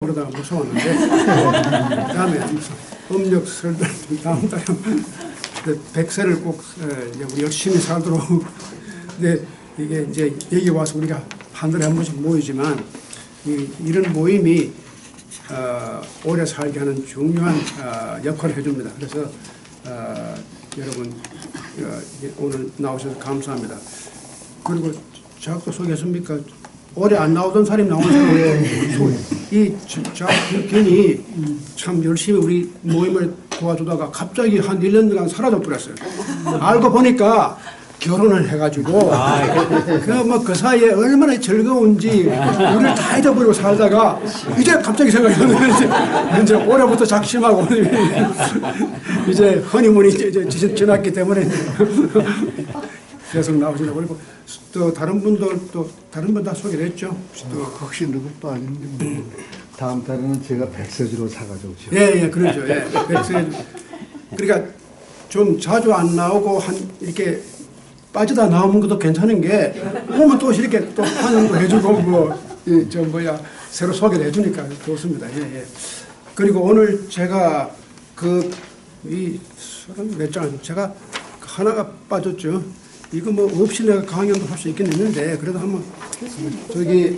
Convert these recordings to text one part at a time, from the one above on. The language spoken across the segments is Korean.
그러다가 무서웠는데 다음에 음력 설날 다음 달에 100세를 꼭 우리 열심히 살도록 근데 이게 이제 여기 와서 우리가 한 달에 한 번씩 모이지만 이런 모임이 오래 살게 하는 중요한 역할을 해줍니다. 그래서 여러분 오늘 나오셔서 감사합니다. 그리고 제가 또 소개했습니까? 오래 안 나오던 사람이 나오는 사람이 괜히 참 열심히 우리 모임을 도와주다가 갑자기 한 1년간 사라져 버렸어요. 알고 보니까 결혼을 해가지고 그 사이에 얼마나 즐거운지 우리를 다 잊어버리고 살다가 이제 갑자기 생각이 나는데 이제 올해부터 작심하고 이제 허니문이 이제 지났기 때문에 계속 나오시려고 그리고 또 다른 분들 또 다른 분 다 소개를 했죠. 또 혹시 누구도 아닌데 뭐 다음 달에는 제가 100세주로 사가지고 오죠. 예, 그렇죠. 예, 100세. 그러니까 좀 자주 안 나오고 이렇게 빠지다 나오는 것도 괜찮은 게 오면 또 이렇게 또 환영도 해주고 새로 소개를 해주니까 좋습니다. 예. 그리고 오늘 제가 몇 장 제가 하나가 빠졌죠. 이거 뭐 없이 내가 강연도 할 수 있긴 있는데 그래도 한번 저기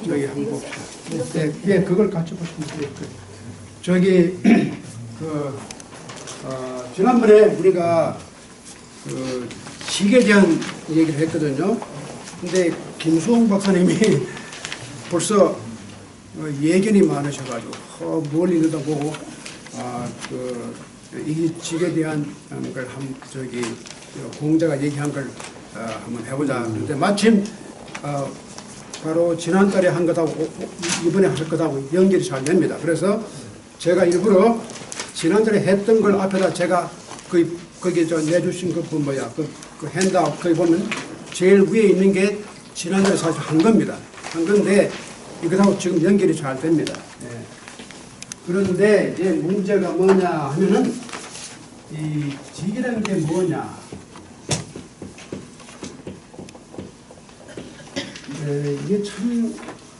한번 봅시다. 예, 그걸 같이 보시면 돼요. 저기 지난번에 우리가 직에 대한 얘기를 했거든요. 근데 김수홍 박사님이 벌써 예견이 많으셔가지고 멀리 내다보고 이 직에 대한 걸 공자가 얘기한 걸 한번 해보자. 근데 마침 바로 지난달에 한 것하고 이번에 하실 것하고 연결이 잘 됩니다. 그래서 제가 일부러 지난달에 했던 걸 앞에다 제가 거기 내주신 그 핸드아웃 거기 보면 제일 위에 있는 게 지난달에 사실 한 겁니다. 한 건데 이것하고 지금 연결이 잘 됩니다. 예. 그런데 이제 문제가 뭐냐 하면은 이 직이라는 게 뭐냐?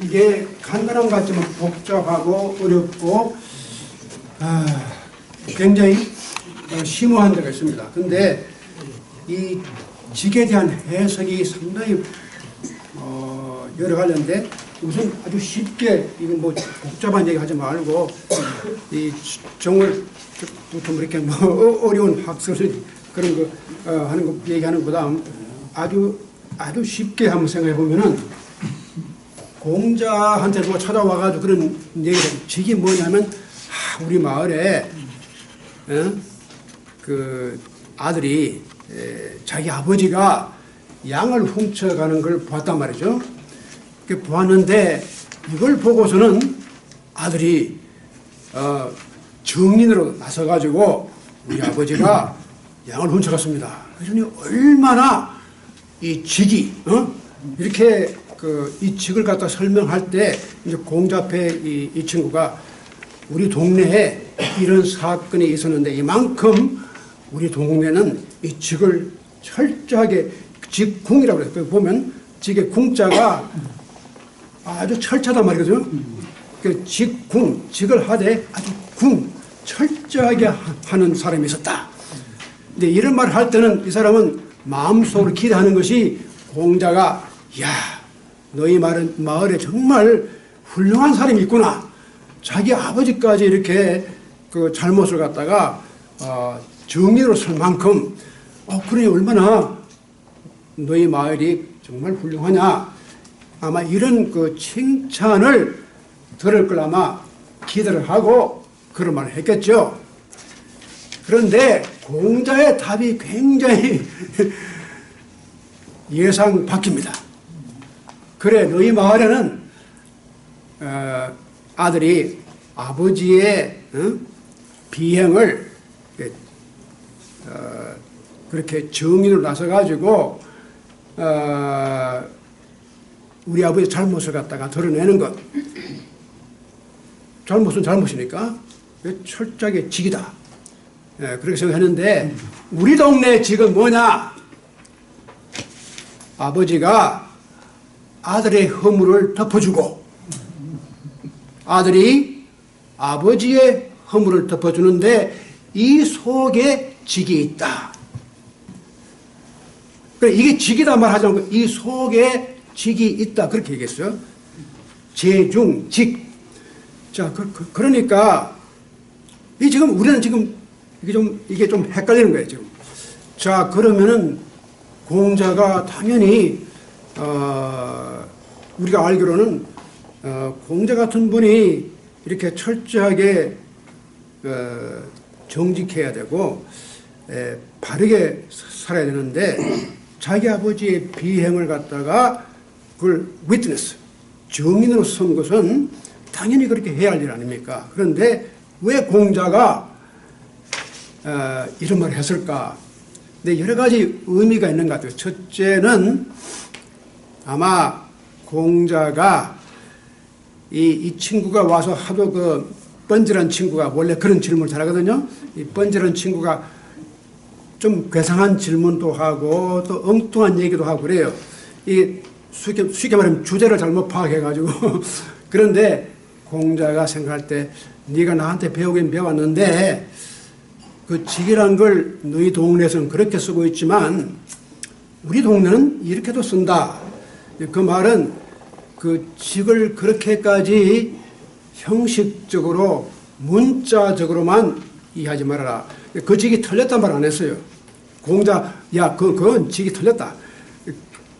이게 간단한 것 같지만 복잡하고 어렵고 굉장히 심오한 데가 있습니다. 근데 이 직에 대한 해석이 상당히 여러 가지인데 우선 아주 쉽게 이거 뭐 복잡한 얘기 하지 말고 이 정월부터 이렇게 어려운 학술 그런 거 하는 거 얘기하는 것보다 아주 쉽게 한번 생각해 보면은 공자한테 누가 찾아와가지고 그런 얘기를 직이 뭐냐면 우리 마을에 그 아들이 자기 아버지가 양을 훔쳐가는 걸 봤단 말이죠. 보았는데 이걸 보고서는 아들이 증인으로 나서가지고 우리 아버지가 양을 훔쳐갔습니다. 그러니 얼마나 이 직이 이렇게 이 직을 갖다 설명할 때 이제 공자 앞에 이 친구가 우리 동네에 이런 사건이 있었는데 이만큼 우리 동네는 이 직을 철저하게 직궁이라고 그래요. 그 보면 직의 궁자가 아주 철저하단 말이거든요. 그 직궁, 직을 하되 아주 철저하게 하는 사람이 있었다. 근데 이런 말을 할 때는 이 사람은 마음속으로 기대하는 것이 공자가 너희 마을에 정말 훌륭한 사람이 있구나. 자기 아버지까지 이렇게 그 잘못을 갖다가 정의로 쓸 만큼 그러니 얼마나 너희 마을이 정말 훌륭하냐. 아마 이런 그 칭찬을 들을 걸 아마 기대를 하고 그런 말을 했겠죠. 그런데 공자의 답이 굉장히 예상 밖입니다. 그래, 너희 마을에는 아들이 아버지의 비행을 그렇게 정인으로 나서가지고 우리 아버지의 잘못을 갖다가 드러내는 것. 잘못은 잘못이니까 철저하게 직이다. 그렇게 생각했는데 우리 동네 직은 뭐냐? 아버지가 아들의 허물을 덮어주고 아들이 아버지의 허물을 덮어주는데 이 속에 직이 있다. 그래, 이게 직이다 말하지 않고 이 속에 직이 있다. 그렇게 얘기했어요. 재중, 직. 자, 그러니까 이 지금 우리는 지금 이게 좀 헷갈리는 거예요, 지금. 자, 그러면은 공자가 당연히 우리가 알기로는 공자 같은 분이 이렇게 철저하게 정직해야 되고 바르게 살아야 되는데 자기 아버지의 비행을 갖다가 그걸 위트니스, 증인으로 선 것은 당연히 그렇게 해야 할 일 아닙니까? 그런데 왜 공자가 이런 말을 했을까? 근데 여러 가지 의미가 있는 것 같아요. 첫째는 아마 공자가 이 친구가 와서 하도 그 뻔질한 친구가 원래 그런 질문을 잘하거든요. 이 뻔질한 친구가 좀 괴상한 질문도 하고 또 엉뚱한 얘기도 하고 그래요. 이 쉽게 말하면 주제를 잘못 파악해가지고 그런데 공자가 생각할 때 네가 나한테 배우긴 배웠는데 그 직이란 걸 너희 동네에서는 그렇게 쓰고 있지만 우리 동네는 이렇게도 쓴다. 그 말은 그 직을 그렇게까지 형식적으로 문자적으로만 이해하지 말아라. 그 직이 틀렸단 말 안 했어요. 공자, 야, 그건 직이 틀렸다.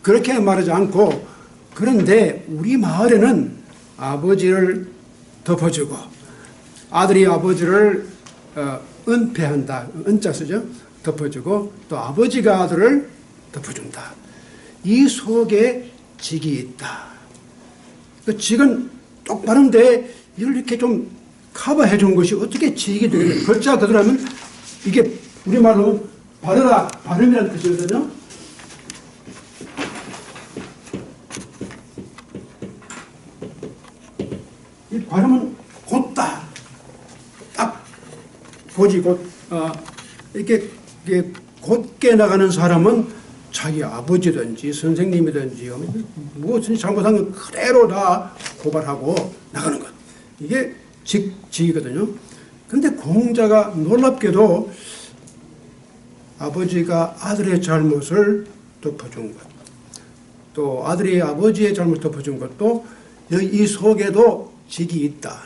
그렇게 말하지 않고, 그런데 우리 마을에는 아버지를 덮어주고, 아들이 아버지를 은폐한다. 은자 쓰죠? 덮어주고, 또 아버지가 아들을 덮어준다. 이 속에 직이 있다. 그 직은 똑바른데, 이걸 이렇게 좀 커버해 준 것이 어떻게 직이 되겠냐. 글자 그대로 하면 이게 우리말로 바르다, 발음이라는 뜻이거든요. 이 발음은 곧다. 딱, 곧이 곧, 이렇게 곧게 나가는 사람은 자기 아버지든지 선생님이든지 무엇을 잘못한 건 그대로 다 고발하고 나가는 것. 이게 직이거든요. 근데 공자가 놀랍게도 아버지가 아들의 잘못을 덮어준 것, 또 아들이 아버지의 잘못을 덮어준 것도 이 속에도 직이 있다.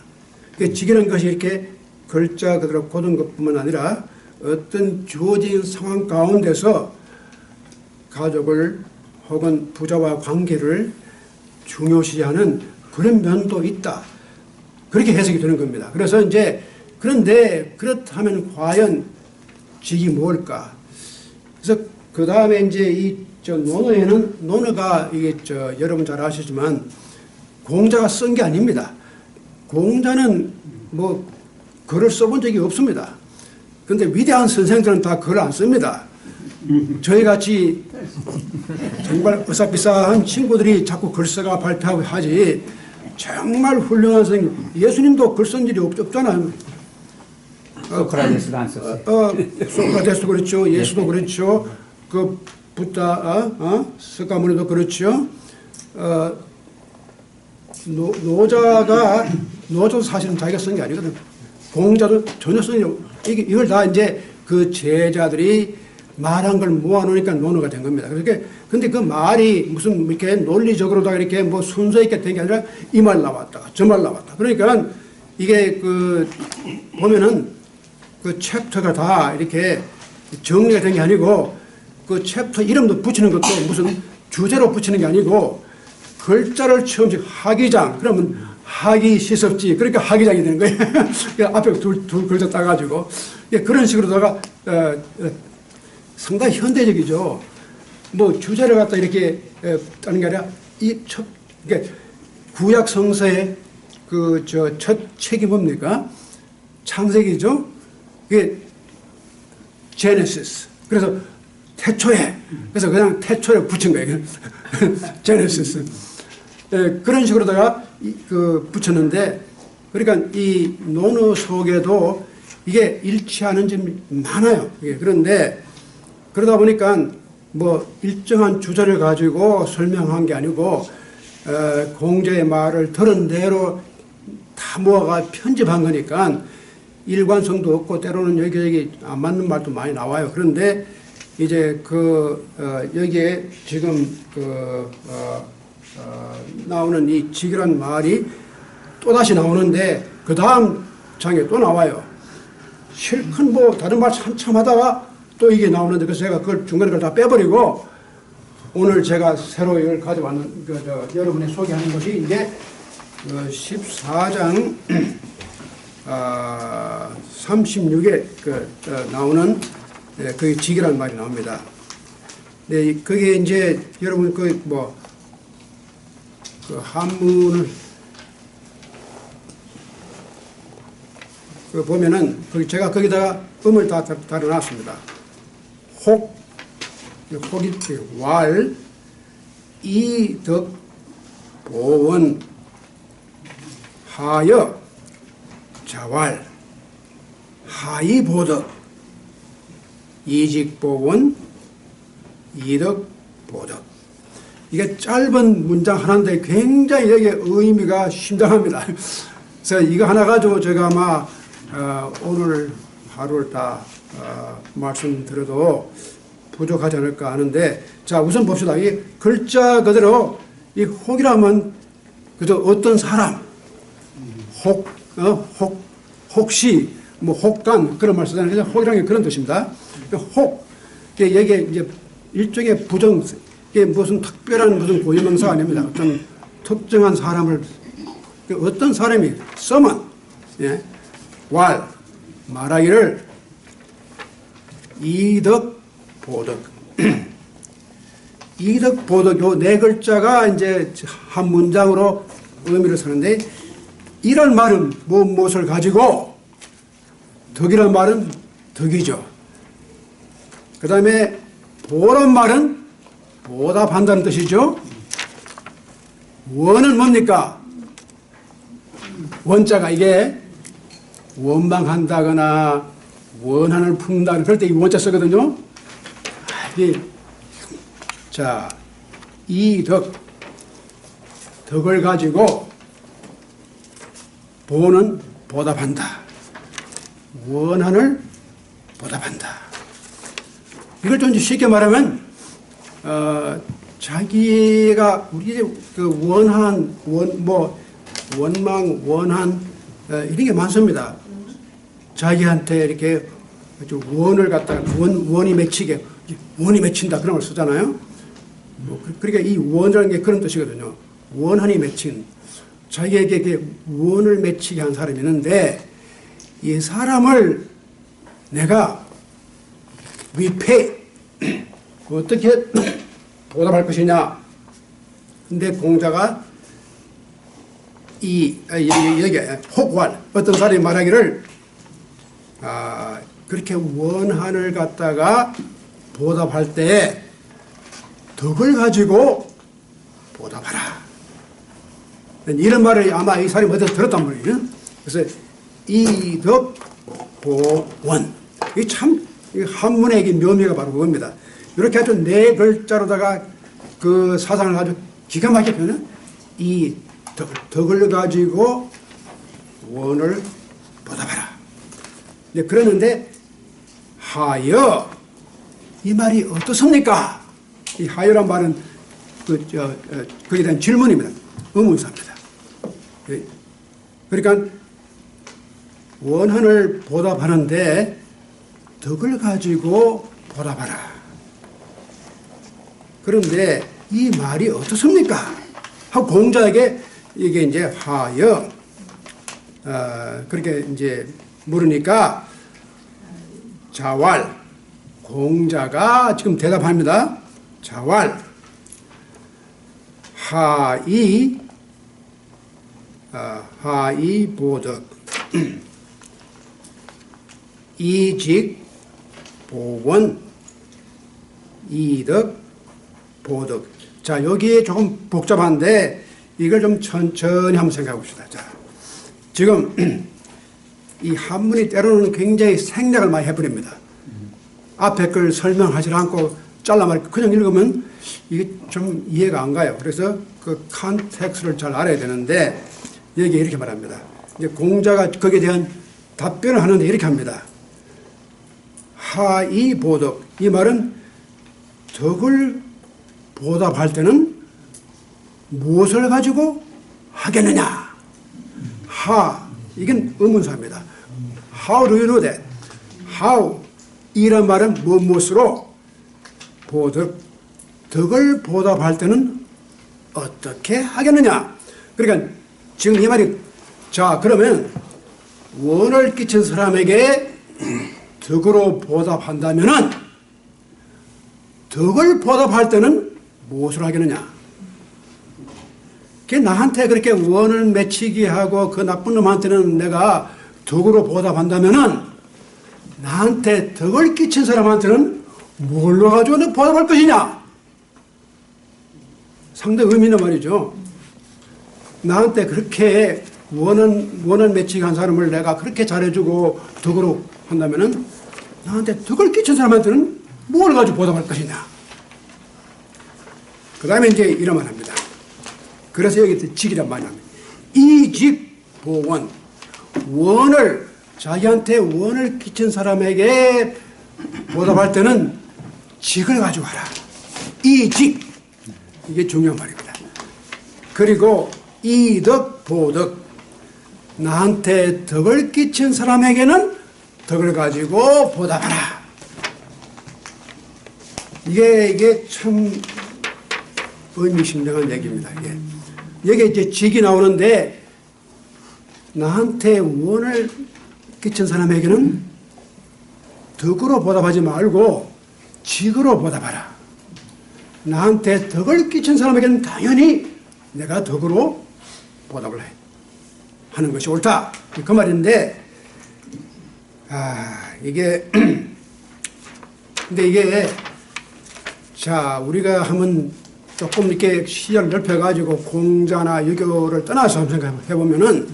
직이라는 것이 이렇게 글자 그대로 고든 것뿐만 아니라 어떤 주어진 상황 가운데서 가족을 혹은 부자와 관계를 중요시하는 그런 면도 있다. 그렇게 해석이 되는 겁니다. 그래서 이제 그런데 그렇다면 과연 직이 뭘까? 그래서 그 다음에 이제 이 논어에는 논어가 이게 여러분 잘 아시지만 공자가 쓴 게 아닙니다. 공자는 뭐 글을 써본 적이 없습니다. 그런데 위대한 선생들은 다 글을 안 씁니다. 저희 같이 정말 어사비사한 친구들이 자꾸 글 써가 발표하고 하지 정말 훌륭한 선생님, 예수님도 글 쓴 일이 없잖아요. 소크라테스도 안 썼어요. 소크라테스도 그렇죠. 예수도 그렇죠. 그 부다, 석가모니도 그렇죠. 노자도 사실은 자기가 쓴 게 아니거든. 공자도 전혀 쓴 게 없고, 이걸 다 이제 그 제자들이 말한 걸 모아놓으니까 논어가 된 겁니다. 그렇게, 근데 그 말이 무슨 이렇게 논리적으로다 이렇게 뭐 순서 있게 된 게 아니라 이 말 나왔다, 저 말 나왔다. 그러니까 이게 그 보면은 그 챕터가 다 이렇게 정리가 된 게 아니고 그 챕터 이름도 붙이는 것도 무슨 주제로 붙이는 게 아니고 글자를 처음씩 하기장, 그러면 하기 시섭지, 그러니까 하기장이 되는 거예요. 앞에 둘 글자 따가지고. 그런 식으로다가, 상당히 현대적이죠. 뭐 주제를 갖다 이렇게 따는 게 아니라 그러니까 구약 성서의 첫 책이 뭡니까? 창세기죠? 그게 제네시스. 그래서 태초에, 그래서 그냥 태초에 붙인 거예요. 제네시스. 그런 식으로다가 붙였는데, 그러니까 이 논어 속에도 이게 일치하는 점이 많아요. 그런데 그러다 보니까 뭐 일정한 주제를 가지고 설명한 게 아니고 공자의 말을 들은 대로 다 모아가 편집한 거니까 일관성도 없고 때로는 여기 안 맞는 말도 많이 나와요. 그런데 이제 여기에 지금 나오는 이 직이란 말이 또 다시 나오는데 그 다음 장에 또 나와요. 실컷 뭐 다른 말 한참 하다가 또 이게 나오는데 그래서 제가 그걸 중간에 다 빼버리고 오늘 제가 새로 이걸 가져왔는 여러분이 소개하는 것이 이제 14장 36에 나오는 그 직이라는 말이 나옵니다. 네, 그게 이제 여러분 그 한문을 보면은 제가 거기다가 음을 다 달아놨습니다. 혹이 왈, 이덕, 보원, 하여, 자왈, 하이보덕, 이직보원, 이덕보덕. 이게 짧은 문장 하나인데 굉장히 여기에 의미가 심장합니다. 그래서 이거 하나 가지고 제가 아마 오늘 하루를 다 말씀드려도 부족하지 않을까 하는데, 자 우선 봅시다. 이 글자 그대로 이 혹이라면 그저 어떤 사람, 혹시 뭐 혹간 그런 말 쓰잖아요. 그래서 혹이라는 게 그런 뜻입니다. 혹 이게 이제 일종의 부정, 이게 무슨 특별한 무슨 고유명사가 아닙니다. 어떤 특정한 사람을 어떤 사람이 써만 예? 왈 말하기를 이덕 보덕 이덕 보덕 요 네 글자가 이제 한 문장으로 의미를 쓰는데, 이런 말은 무엇을 가지고, 덕이란 말은 덕이죠. 그 다음에 보란 말은 보답한다는 뜻이죠. 원은 뭡니까? 원자가 이게 원망한다거나 원한을 품다 그럴 때 이 원자 쓰거든요. 자, 이 덕을 가지고 보는 보답한다, 원한을 보답한다. 이걸 좀 쉽게 말하면 자기가 우리 그 원한, 원망, 원한 이런 게 많습니다. 자기한테 이렇게 원을 갖다가 원이 맺히게, 원이 맺힌다 그런 걸 쓰잖아요. 그러니까 이 원이라는 게 그런 뜻이거든요. 원한이 맺힌, 자기에게 원을 맺히게 한 사람이 있는데, 이 사람을 내가 위패 어떻게 보답할 것이냐. 근데 공자가 여기 혹왈 어떤 사람이 말하기를 그렇게 원한을 갖다가 보답할 때 덕을 가지고 보답하라. 이런 말을 아마 이 사람이 어디서 들었단 말이에요. 그래서 이덕 보원, 이 참 한문의 묘미가 바로 그겁니다. 이렇게 아주 네 글자로다가 그 사상을 아주 기가 막히게 표현은 이 덕을 가지고 원을 보답하라. 네, 그러는데 하여, 이 말이 어떻습니까? 이 하여란 말은 거기에 대한 질문입니다. 의문사입니다. 그러니까 원한을 보답하는데 덕을 가지고 보답하라. 그런데 이 말이 어떻습니까? 하고 공자에게 이게 이제 하여 그렇게 이제 물으니까 자왈, 공자가 지금 대답합니다. 자왈 하이 보덕 이직 보원 이덕 보덕. 자, 여기에 조금 복잡한데 이걸 좀 천천히 한번 생각해 봅시다. 자, 지금 이 한문이 때로는 굉장히 생략을 많이 해버립니다. 앞에 걸 설명하지 않고 잘라말고 그냥 읽으면 이게 좀 이해가 안 가요. 그래서 그 컨텍스트를 잘 알아야 되는데 여기에 이렇게 말합니다. 이제 공자가 거기에 대한 답변을 하는데 이렇게 합니다. 하이보덕. 이 말은 덕을 보답할 때는 무엇을 가지고 하겠느냐. 이건 의문사입니다. How do you know that? How 이란 말은 무엇으로 덕을 보답할 때는 어떻게 하겠느냐. 그러니까 지금 이 말이 자 그러면 원을 끼친 사람에게 덕으로 보답한다면은 덕을 보답할 때는 무엇을 하겠느냐. 나한테 그렇게 원을 맺히게 하고 그 나쁜 놈한테는 내가 덕으로 보답한다면은 나한테 덕을 끼친 사람한테는 뭘로 가지고 보답할 것이냐. 상당히 의미 있는 말이죠. 나한테 그렇게 원을 맺히게 한 사람을 내가 그렇게 잘해주고 덕으로 한다면은 나한테 덕을 끼친 사람한테는 뭘 가지고 보답할 것이냐. 그 다음에 이제 이런 말 합니다. 그래서 여기 직이란 말이 합니다. 이직보원. 자기한테 원을 끼친 사람에게 보답할 때는 직을 가지고 하라. 이직. 이게 중요한 말입니다. 그리고 이덕, 보덕. 나한테 덕을 끼친 사람에게는 덕을 가지고 보답하라. 이게 참 의미심장한 얘기입니다. 여기 이제 직이 나오는데 나한테 원을 끼친 사람에게는 덕으로 보답하지 말고 직으로 보답하라. 나한테 덕을 끼친 사람에게는 당연히 내가 덕으로 보답을 하는 것이 옳다. 그 말인데, 근데 이게, 자, 우리가 한번 조금 이렇게 시야를 넓혀가지고 공자나 유교를 떠나서 한번 생각해보면은,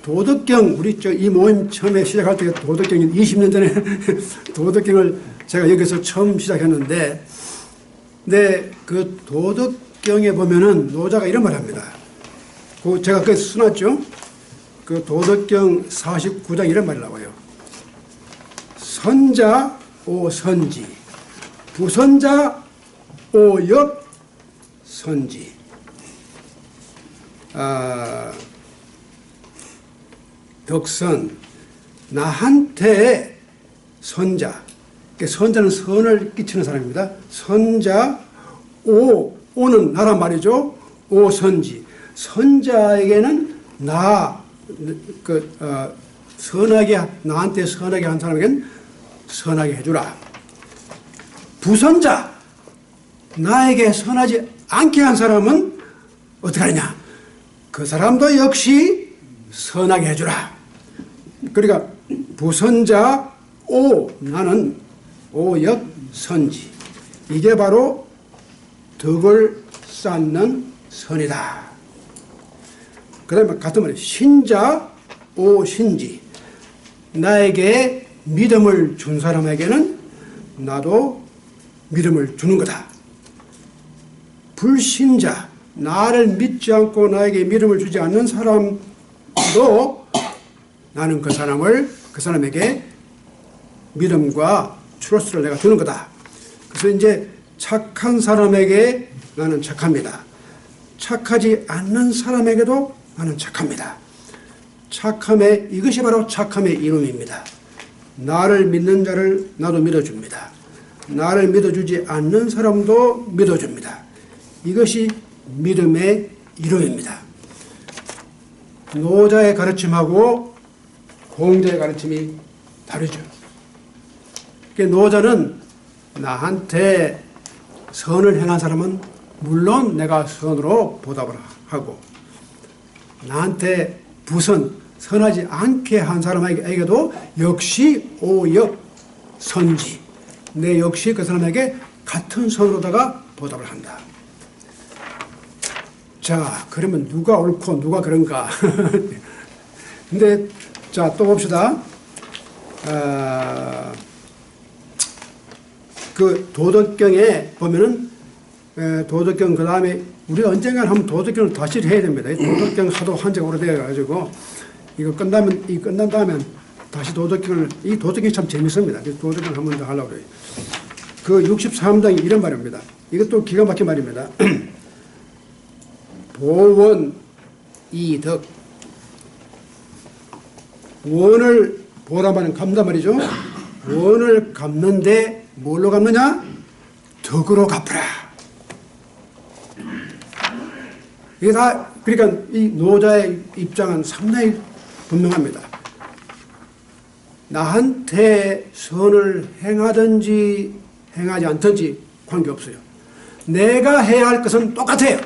도덕경, 우리 이 모임 처음에 시작할 때 도덕경이 20년 전에 도덕경을 제가 여기서 처음 시작했는데, 근데 그 도덕경에 보면은 노자가 이런 말 합니다. 제가 그거 써놨죠? 그 도덕경 49장 이런 말이 나와요. 선자 오선지, 부선자 오역선지. 덕선, 나한테 선자. 선자는 선을 끼치는 사람입니다. 선자, 오는 나란 말이죠. 오선지. 선자에게는 나한테 선하게 한 사람에게는 선하게 해주라. 부선자, 나에게 선하지 않게 한 사람은 어떻게 하느냐. 그 사람도 역시 선하게 해주라. 그러니까 부선자, 나는 오역선지. 이게 바로 덕을 쌓는 선이다. 그 다음에 같은 말이 신자, 오신지. 나에게 믿음을 준 사람에게는 나도 믿음을 주는 거다. 불신자, 나를 믿지 않고 나에게 믿음을 주지 않는 사람도 나는 그 사람에게 믿음과 트러스트를 내가 주는 거다. 그래서 이제 착한 사람에게 나는 착합니다. 착하지 않는 사람에게도 나는 착합니다. 이것이 바로 착함의 이름입니다. 나를 믿는 자를 나도 믿어줍니다. 나를 믿어주지 않는 사람도 믿어줍니다. 이것이 믿음의 이름입니다. 노자의 가르침하고 공자의 가르침이 다르죠. 노자는 나한테 선을 행한 사람은 물론 내가 선으로 보답을 하고, 나한테 선하지 않게 한 사람에게도 역시 오역선지. 내 역시 그 사람에게 같은 선으로다가 보답을 한다. 자, 그러면 누가 옳고 누가 그런가? 근데, 자, 또 봅시다. 그 도덕경에 보면은, 도덕경 그 다음에 우리가 언젠가는 한번 도덕경을 다시 해야 됩니다. 이 도덕경 하도 한 지가 오래돼가지고 이거 끝난 다음에 다시 도덕경을, 이 도덕경이 참 재밌습니다. 그래서 도덕경을 한 번 더 하려고 그래요. 그 63장이 이런 말입니다. 이것도 기가 막힌 말입니다. 보원 이덕. 원을 보라마는 갚는단 말이죠. 원을 갚는데 뭘로 갚느냐? 덕으로 갚으라. 이게 다, 그러니까 이 노자의 입장은 상당히 분명합니다. 나한테 선을 행하든지 행하지 않든지 관계없어요. 내가 해야 할 것은 똑같아요.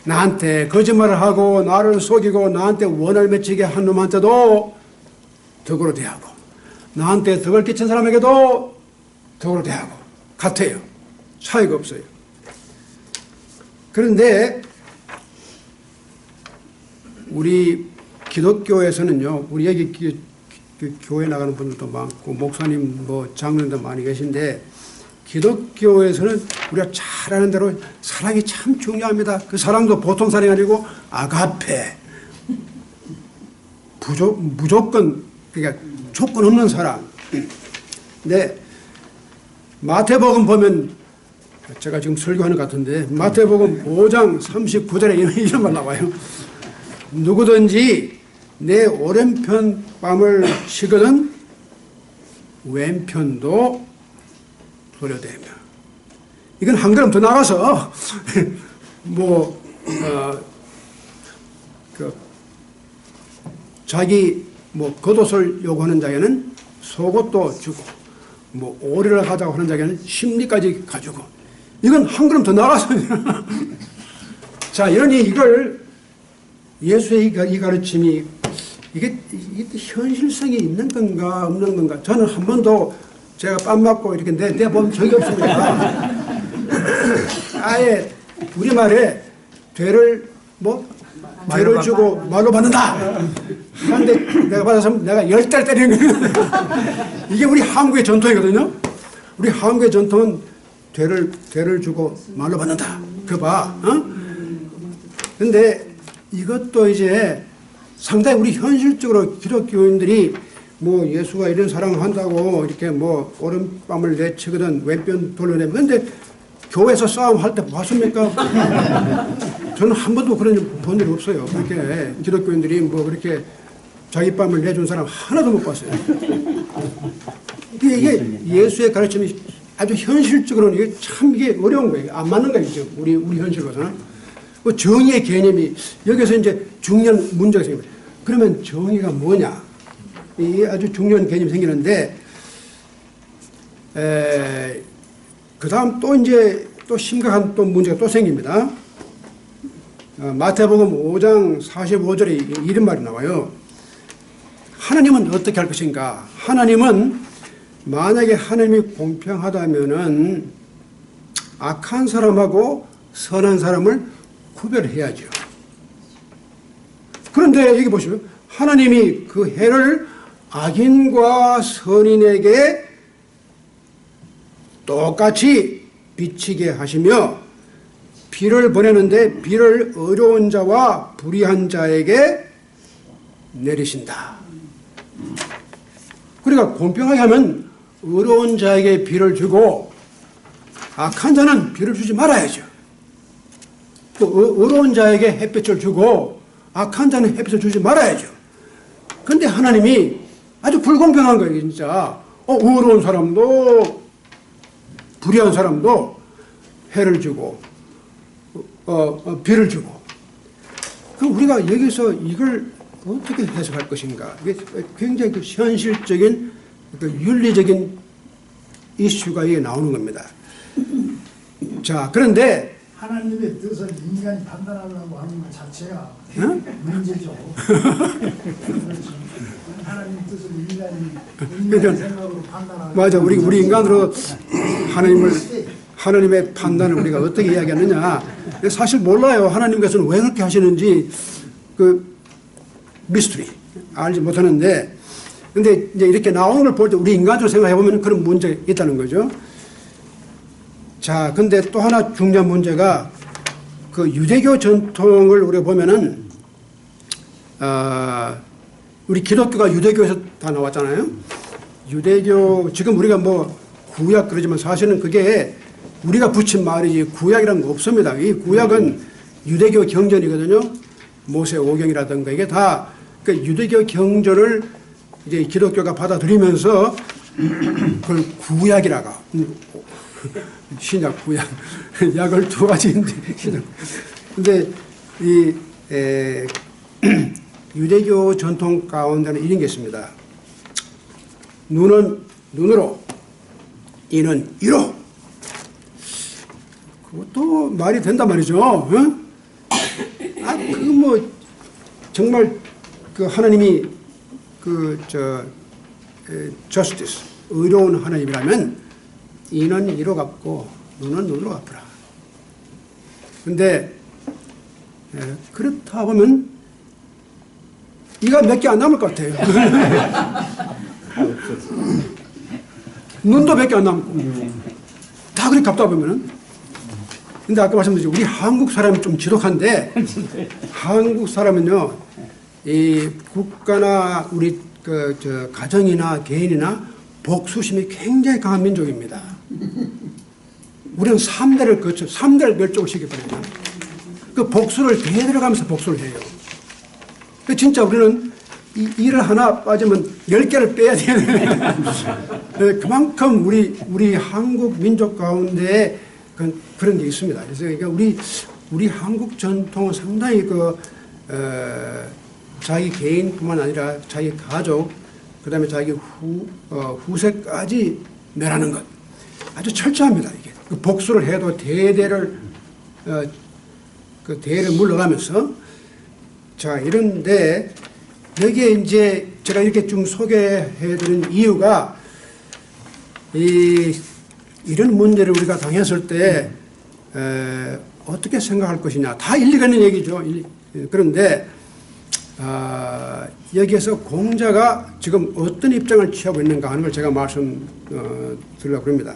나한테 거짓말을 하고 나를 속이고 나한테 원을 맺히게 한 놈한테도 덕으로 대하고, 나한테 덕을 끼친 사람에게도 덕으로 대하고 같아요. 차이가 없어요. 그런데 우리 기독교에서는요, 우리 여기 교회 나가는 분들도 많고 목사님 뭐 장로님도 많이 계신데, 기독교에서는 우리가 잘 아는 대로 사랑이 참 중요합니다. 그 사랑도 보통 사랑이 아니고 아가페, 무조건, 그러니까 조건 없는 사랑. 근데 마태복음 보면, 제가 지금 설교하는 것 같은데 마태복음 5장 39절에 이런 말 나와요. 누구든지 내 오른편 뺨을 치거든 왼편도 돌려대며. 이건 한 걸음 더 나가서 자기 겉옷을 요구하는 자에는 속옷도 주고, 오리를 하자고 하는 자에는 심리까지 가지고. 이건 한 걸음 더 나가서 자, 이러니 이걸 예수의 이 가르침이 이게 현실성이 있는 건가 없는 건가. 저는 한 번도 제가 뺨 맞고 이렇게 내본 적이 없습니다. 아예 우리말에 죄를 죄를 주고 말로 받는다 하는데, 내가 받아서 내가 10달 때리는 거예요. 이게 우리 한국의 전통이거든요. 우리 한국의 전통은 죄를 주고 말로 받는다. 그거 봐. 근데 이것도 이제 상당히 우리 현실적으로 기독교인들이 예수가 이런 사랑을 한다고 이렇게 오른뺨을 내치거든 왼편 돌려내면, 근데 교회에서 싸움할 때 봤습니까? 저는 한 번도 그런 일 본 적이 없어요. 그렇게 기독교인들이 그렇게 자기 뺨을 내준 사람 하나도 못 봤어요. 이게 예수의 가르침이 아주 현실적으로는 이게 어려운 거예요. 안 맞는 거죠. 우리 현실로서는. 정의의 개념이 여기서 이제 중요한 문제가 생깁니다. 그러면 정의가 뭐냐? 이게 아주 중요한 개념이 생기는데, 그 다음 또 심각한 문제가 또 생깁니다. 마태복음 5장 45절에 이런 말이 나와요. 하나님은 어떻게 할 것인가? 하나님은 만약에 하나님이 공평하다면은 악한 사람하고 선한 사람을 구별해야죠. 그런데 여기 보시면 하나님이 그 해를 악인과 선인에게 똑같이 비치게 하시며 비를 보내는데 비를 어려운 자와 불의한 자에게 내리신다. 그러니까 공평하게 하면 어려운 자에게 비를 주고 악한 자는 비를 주지 말아야죠. 또 어려운 자에게 햇빛을 주고 악한 자는 햇빛을 주지 말아야죠. 그런데 하나님이 아주 불공평한 거예요, 진짜. 어려운 사람도 불의한 사람도 해를 주고 비를 주고. 그럼 우리가 여기서 이걸 어떻게 해석할 것인가? 이게 굉장히 현실적인 윤리적인 이슈가 이게 나오는 겁니다. 자, 그런데 하나님의 뜻을 인간이 판단하려고 하는 것 자체가 응? 문제죠. 그렇죠. 하나님 뜻을 인간의 생각으로 판단하는. 맞아. 우리 인간으로 하나님의 판단을 우리가 어떻게 이야기하느냐. 사실 몰라요. 하나님께서는 왜 그렇게 하시는지 미스터리 알지 못하는데, 근데 이제 이렇게 나오는 걸 볼 때 우리 인간적으로 생각해 보면 그런 문제가 있다는 거죠. 자, 근데 또 하나 중요한 문제가 그 유대교 전통을 우리가 보면은 우리 기독교가 유대교에서 다 나왔잖아요. 유대교 지금 우리가 뭐 구약 그러지만 사실은 그게 우리가 붙인 말이지 구약이라는 거 없습니다. 이 구약은 유대교 경전이거든요. 모세 오경이라든가 이게 다 그 유대교 경전을 이제 기독교가 받아들이면서 그걸 구약이라고. 신약, 구약. 약을 두 가지인데, 신약. 근데 이 유대교 전통 가운데는 이런 게 있습니다. 눈은 눈으로, 이는 이로. 그것도 말이 된단 말이죠. 응? 그거 뭐, 정말 그 하나님이 justice, 의로운 하나님이라면 이는 이로 갚고 눈은 눈으로 갚으라. 근데 그렇다 보면 이가 몇 개 안 남을 것 같아요. 눈도 몇 개 안 남고 다 그렇게 갚다 보면은. 근데 아까 말씀드렸죠. 우리 한국 사람이 좀 지독한데 한국 사람은요, 이 국가나 우리 가정이나 개인이나 복수심이 굉장히 강한 민족입니다. 우리는 3대를 멸종을 시켜버려요. 그 복수를 대대로 가면서 복수를 해요. 진짜 우리는 이 일을 하나 빠지면 10개를 빼야 돼요. 그만큼 우리 한국 민족 가운데 그런 게 있습니다. 그래서 그러니까 우리 한국 전통은 상당히 자기 개인뿐만 아니라 자기 가족, 그 다음에 자기 후세까지 멸하는 것. 아주 철저합니다, 이게. 그 복수를 해도 대대를 물러가면서. 자, 이런데, 여기에 이제 제가 이렇게 좀 소개해드린 이유가, 이런 문제를 우리가 당했을 때, 어떻게 생각할 것이냐. 다 일리가 있는 얘기죠. 그런데, 여기에서 공자가 지금 어떤 입장을 취하고 있는가 하는 걸 제가 드리려고 합니다.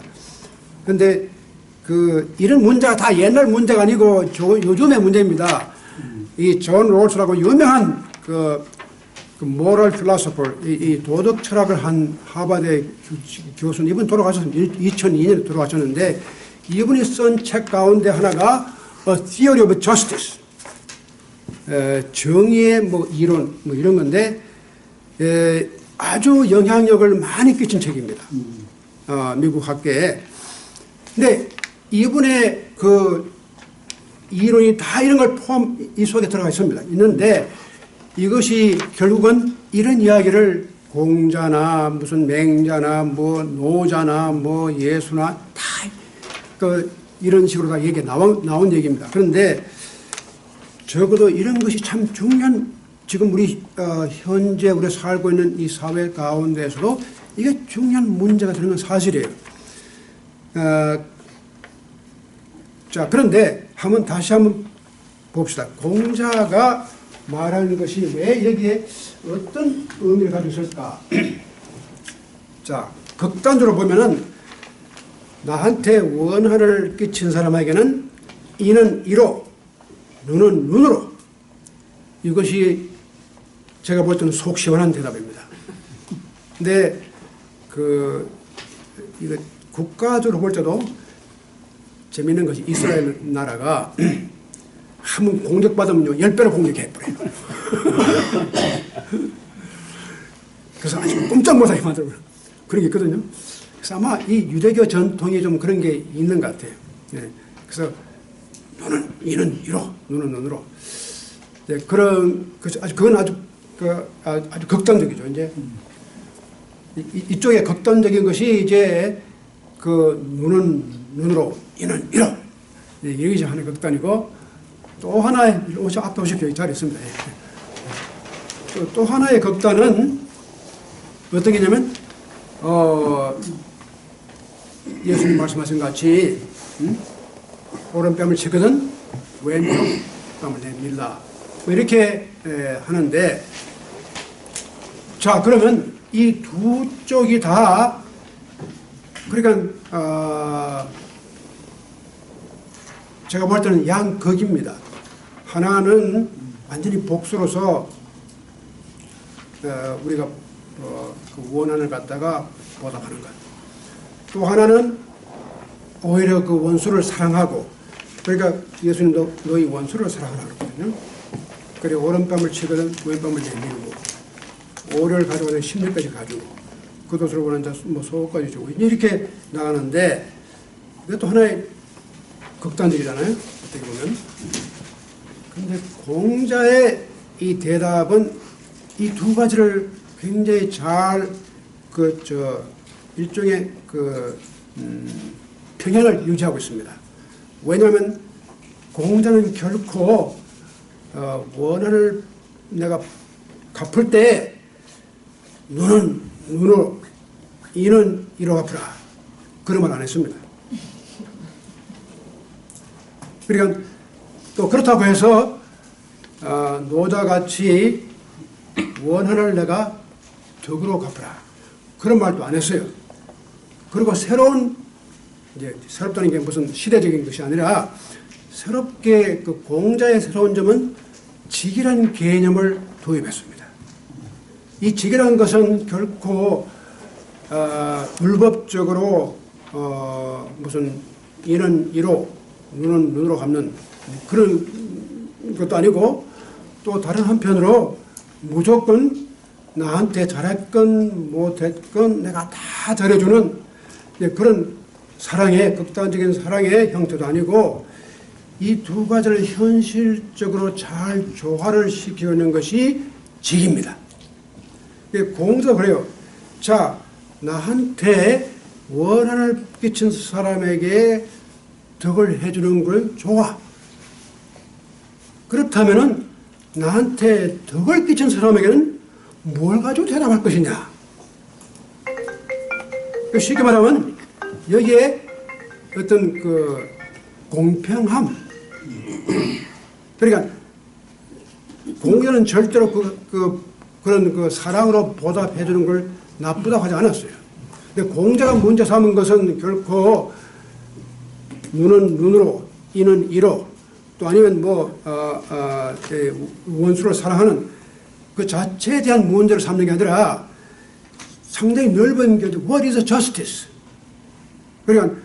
그런데 이런 문제가 다 옛날 문제가 아니고 요즘의 문제입니다. 이 존 롤스라고 유명한 그 모럴 필로소퍼, 이 도덕 철학을 한 하버드 교수님, 이분 돌아가셨습니다. 2002년에 돌아가셨는데 이분이 쓴 책 가운데 하나가 A Theory of Justice, 정의의 이론 이런 건데 아주 영향력을 많이 끼친 책입니다. 미국 학계에. 근데 이분의 이론이 다 이런 걸 이 속에 들어가 있습니다. 있는데 이것이 결국은 이런 이야기를 공자나 무슨 맹자나 노자나 예수나 다 이런 식으로 다 얘기 나온 얘기입니다. 그런데 적어도 이런 것이 참 중요한, 지금 우리 현재 우리가 살고 있는 이 사회 가운데서도 이게 중요한 문제가 되는 건 사실이에요. 자, 그런데 다시 한번 봅시다. 공자가 말하는 것이 왜 여기에 어떤 의미를 가지고 있을까? 자, 극단적으로 보면은 나한테 원한을 끼친 사람에게는 이는 이로, 눈은 눈으로. 이것이 제가 볼 때는 속 시원한 대답입니다. 근데 이거 국가적으로 볼 때도 재미있는 것이 이스라엘 나라가 한번 공격받으면요 10배로 공격해버려요. 그래서 아주 꼼짝 못하게 만들어요. 그런 게 있거든요. 그래서 아마 이 유대교 전통이 좀 그런 게 있는 것 같아요. 네. 그래서 이는 이로, 눈은 눈으로. 네, 그건 아주 극단적이죠. 이제 이쪽에 극단적인 것이 이제 눈은 눈으로, 이는 이로. 네, 이게 하나의 극단이고, 또 하나의, 앞에 오십시오. 여기 잘 있습니다. 또 하나의 극단은 어떤 게냐면, 예수님 말씀하신 같이, 오른뺨을 치거든 왼쪽 뺨을 내밀라. 이렇게 하는데, 자, 그러면 이 두 쪽이 다, 그러니까, 제가 볼 때는 양극입니다. 하나는 완전히 복수로서 우리가 그 원한을 갖다가 보답하는 것. 또 하나는 오히려 그 원수를 사랑하고, 그러니까 예수님도 너희 원수를 사랑하라 그러거든요. 그래 오른뺨을 치거든 왼뺨을 내밀고, 오를 가져가는 심리까지 가지고, 겉옷을 원하는 자 뭐 속까지 주고, 이렇게 나가는데 이것도 하나의 극단적이잖아요, 어떻게 보면. 근데 공자의 이 대답은 이 두 가지를 굉장히 잘 일종의 평행을 유지하고 있습니다. 왜냐하면 공자는 결코 원한을 내가 갚을 때 눈은 눈으로, 이는 이로 갚으라, 그런 말 안 했습니다. 그러니까 또 그렇다고 해서 노자같이 원한을 내가 덕으로 갚으라, 그런 말도 안 했어요. 그리고 새롭다는 게 무슨 시대적인 것이 아니라 새롭게 그 공자의 새로운 점은 직이라는 개념을 도입했습니다. 이 직이라는 것은 결코 불법적으로 무슨 이는 이로 눈은 눈으로 갚는 그런 것도 아니고, 또 다른 한편으로 무조건 나한테 잘했건 못했건 내가 다 잘해주는 그런 사랑의, 극단적인 사랑의 형태도 아니고, 이 두 가지를 현실적으로 잘 조화를 시키는 것이 직입니다. 공자도 그래요. 자, 나한테 원한을 끼친 사람에게 덕을 해주는 걸 좋아. 그렇다면은 나한테 덕을 끼친 사람에게는 뭘 가지고 대답할 것이냐. 쉽게 말하면 여기에 어떤 그 공평함. 그러니까 공자는 절대로 그런 그 사랑으로 보답해 주는 걸 나쁘다고 하지 않았어요. 근데 공자가 문제 삼은 것은 결코 눈은 눈으로, 이는 이로, 또 아니면 원수를 사랑하는 그 자체에 대한 문제를 삼는 게 아니라 상당히 넓은 게 What is justice? 그러니까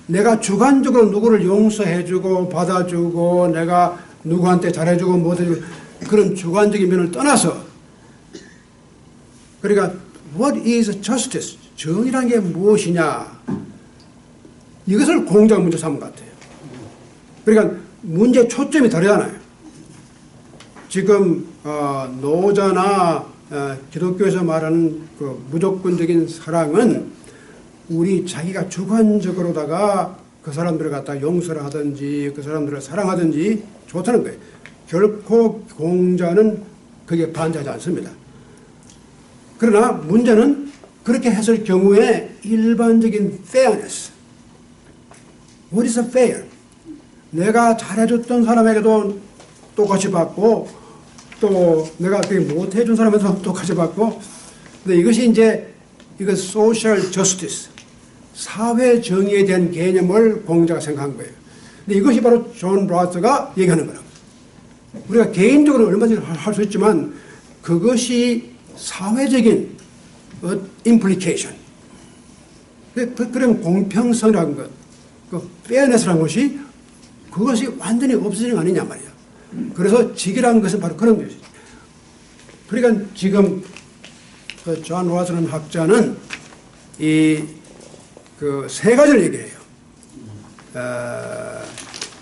내가 주관적으로 누구를 용서해주고 받아주고 내가 누구한테 잘해주고 못해주고 그런 주관적인 면을 떠나서, 그러니까 What is justice? 정의란 게 무엇이냐? 이것을 공자가 문제 삼은 것 같아요. 그러니까 문제 초점이 다르잖아요. 지금 노자나 기독교에서 말하는 그 무조건적인 사랑은 우리 자기가 주관적으로다가 그 사람들을 갖다 용서를 하든지 그 사람들을 사랑하든지 좋다는 거예요. 결코 공자는 그게 반대하지 않습니다. 그러나 문제는 그렇게 했을 경우에 일반적인 fairness. What is fair? 내가 잘해줬던 사람에게도 똑같이 받고 또 내가 못해준 사람에게도 똑같이 받고, 근데 이것이 이제 이거 social justice, 사회 정의에 대한 개념을 공자가 생각한 거예요. 근데 이것이 바로 존 브라우스가 얘기하는 거라고. 우리가 개인적으로 얼마든지 할 수 있지만 그것이 사회적인 implication, 그런 공평성이라는 것, 그 fairness라는 것이 그것이 완전히 없어지는 거 아니냐 말이야. 그래서 직이라는 것은 바로 그런 것이죠. 그러니까 지금 그 존 로스라는 학자는 그 세 가지를 얘기해요.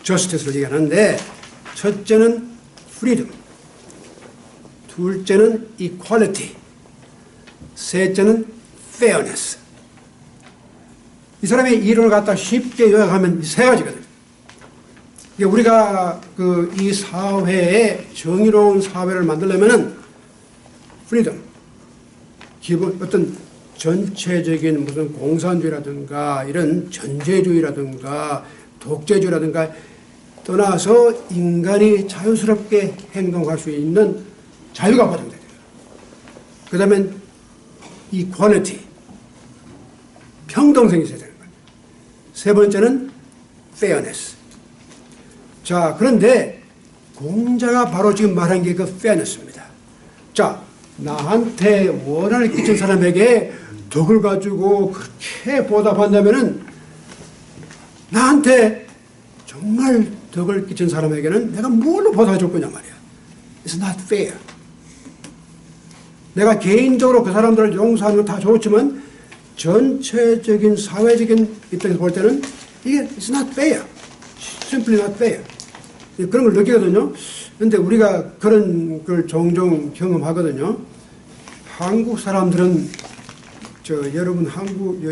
justice를 얘기하는데, 첫째는 freedom, 둘째는 equality, 셋째는 fairness. 이 사람의 이론을 갖다 쉽게 요약하면 이 세 가지거든요. 우리가 이 사회에 정의로운 사회를 만들려면은 freedom, 기본 어떤 전체적인 무슨 공산주의라든가 이런 전제주의라든가 독재주의라든가 떠나서 인간이 자유스럽게 행동할 수 있는 자유가 보장돼야 돼요. 그 다음엔 equality, 평등성이 있어야 되는 거예요. 세 번째는 fairness, 자, 그런데 공자가 바로 지금 말한 게 그 페어니스입니다. 자, 나한테 원한을 끼친 사람에게 덕을 가지고 그렇게 보답한다면은 나한테 정말 덕을 끼친 사람에게는 내가 뭘로 보답해 줄 거냐 말이야. It's not fair. 내가 개인적으로 그 사람들을 용서하는 건 다 좋지만 전체적인 사회적인 입장에서 볼 때는 이게 It's not fair. Simply not fair. 그런 걸 느끼거든요. 그런데 우리가 그런 걸 종종 경험하거든요. 한국 사람들은 여러분 한국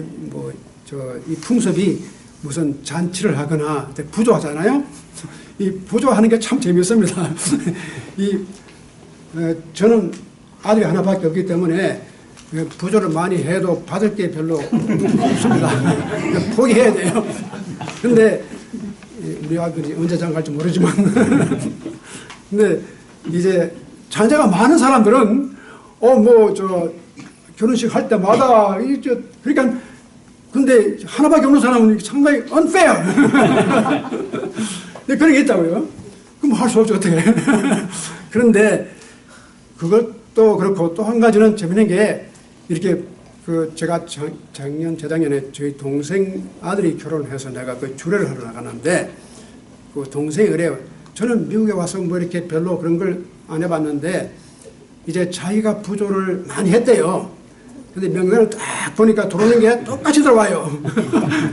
이 풍습이 무슨 잔치를 하거나 부조하잖아요. 이 부조하는 게 참 재미있습니다. 저는 아들이 하나밖에 없기 때문에 부조를 많이 해도 받을 게 별로 없습니다. 포기해야 돼요. 근데 우리 아들이 언제 장갈지 모르지만 근데 이제 자녀가 많은 사람들은 결혼식 할 때마다 그러니까 근데 하나밖에 없는 사람은 상당히 unfair. 그런 게 있다고요. 그럼 할 수 없죠 어떻게. 그런데 그것도 그렇고 또 한 가지는 재밌는 게 이렇게 제가 작년 재작년에 저희 동생 아들이 결혼해서 내가 그 주례를 하러 나가는데 그 동생이 그래요. 저는 미국에 와서 뭐 이렇게 별로 그런 걸 안 해봤는데 이제 자기가 부조를 많이 했대요. 근데 명단을 딱 보니까 들어오는 게 똑같이 들어와요.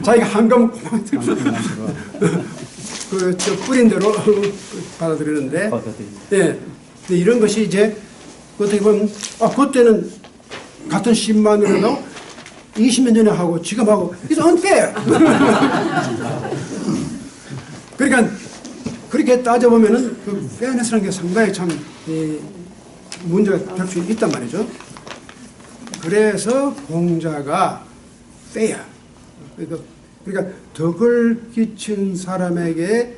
자기가 한금 뿌린 대로 받아들이는데, 예. 근데 이런 것이 이제 어떻게 보면 그때는 같은 10만 원이라도 20년 전에 하고 지금 하고 it's unfair. 그러니까 그렇게 따져보면은 그 페어니스라는 게 상당히 참 문제가 될 수 있단 말이죠. 그래서 공자가 fair. 그러니까 덕을 끼친 사람에게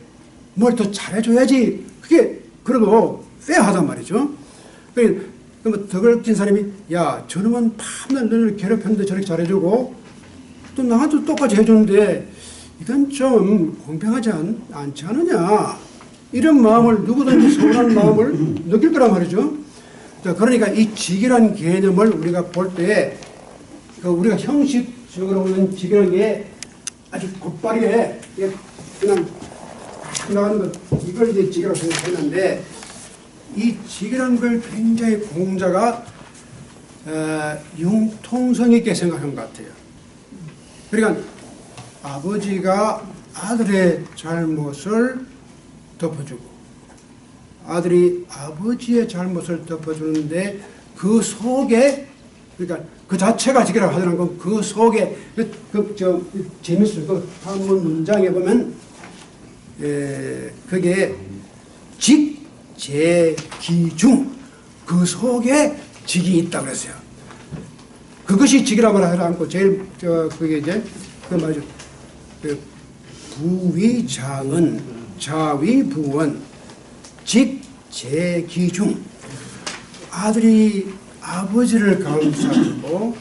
뭘 더 잘해줘야지. 그게 그래도 fair하단 말이죠. 그러면 덕을 끼친 사람이 야 저놈은 밤낮 너를 괴롭혔는데 저렇게 잘해주고 또 나한테 똑같이 해주는데 이건 좀 공평하지 않지 않느냐. 이런 마음을 누구든지 서운한 마음을 느낄 거란 말이죠. 자, 그러니까 이 직이라는 개념을 우리가 볼 때 우리가 형식적으로 보는 직이라는 게 아주 곧바르게 그냥 나가는 것 이걸 이제 직이라고 생각했는데 이 직이라는 걸 굉장히 공자가 융통성 있게 생각한 것 같아요. 그러니까 아버지가 아들의 잘못을 덮어주고 아들이 아버지의 잘못을 덮어주는데 그 속에 그러니까 그 자체가 직이라고 하더라는 건 그 속에 재밌어요. 그 한문 문장에 보면 그게 직, 재, 기, 중 그 속에 직이 있다고 그랬어요. 그것이 직이라고 하지 않고 제일 그게 이제 그 말이죠. 부위장은 자위부원 직, 재, 기, 중 아들이 아버지를 감싸주고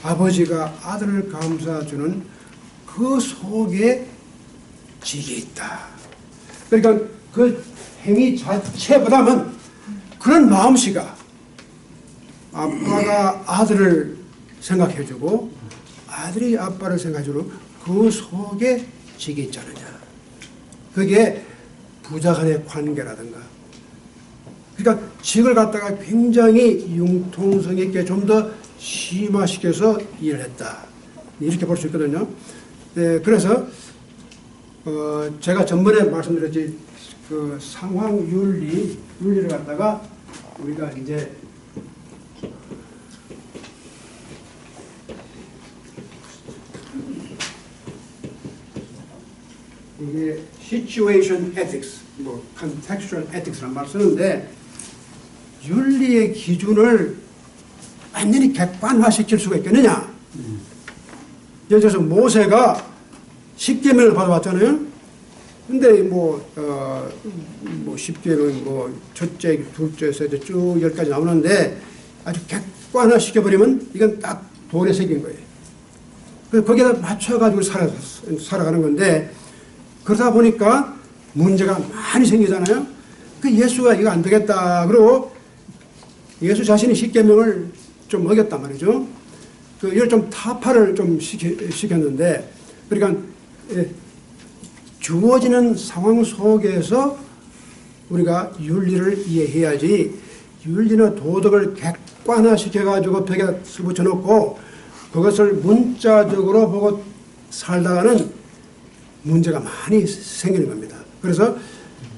아버지가 아들을 감싸주는 그 속에 직이 있다. 그러니까 그 행위 자체보다는 그런 마음씨가 아빠가 아들을 생각해주고 아들이 아빠를 생각해주는 그 속에 직이 있지 않느냐. 그게 부자 간의 관계라든가 그러니까 직을 갖다가 굉장히 융통성 있게 좀 더 심화시켜서 이해를 했다. 이렇게 볼 수 있거든요. 네, 그래서 제가 전번에 말씀드렸지 그 상황 윤리를 갖다가 우리가 이제 이게 situation ethics, contextual ethics라는 말 쓰는데 윤리의 기준을 완전히 객관화시킬 수가 있겠느냐? 예를 들어서 모세가 10계명을 받아왔잖아요. 근데 10계명 첫째, 둘째, 셋째 쭉 10가지 나오는데 아주 객관화시켜버리면 이건 딱 돌에 새긴 거예요. 그래서 거기에다 맞춰가지고 살아가는 건데 그러다 보니까 문제가 많이 생기잖아요. 그 예수가 이거 안 되겠다. 그리고 예수 자신이 십계명을 좀 어겼단 말이죠. 이걸 좀 타파를 좀 시켰는데, 그러니까 주어지는 상황 속에서 우리가 윤리를 이해해야지, 윤리나 도덕을 객관화시켜가지고 벽에 붙여놓고 그것을 문자적으로 보고 살다가는 문제가 많이 생기는 겁니다. 그래서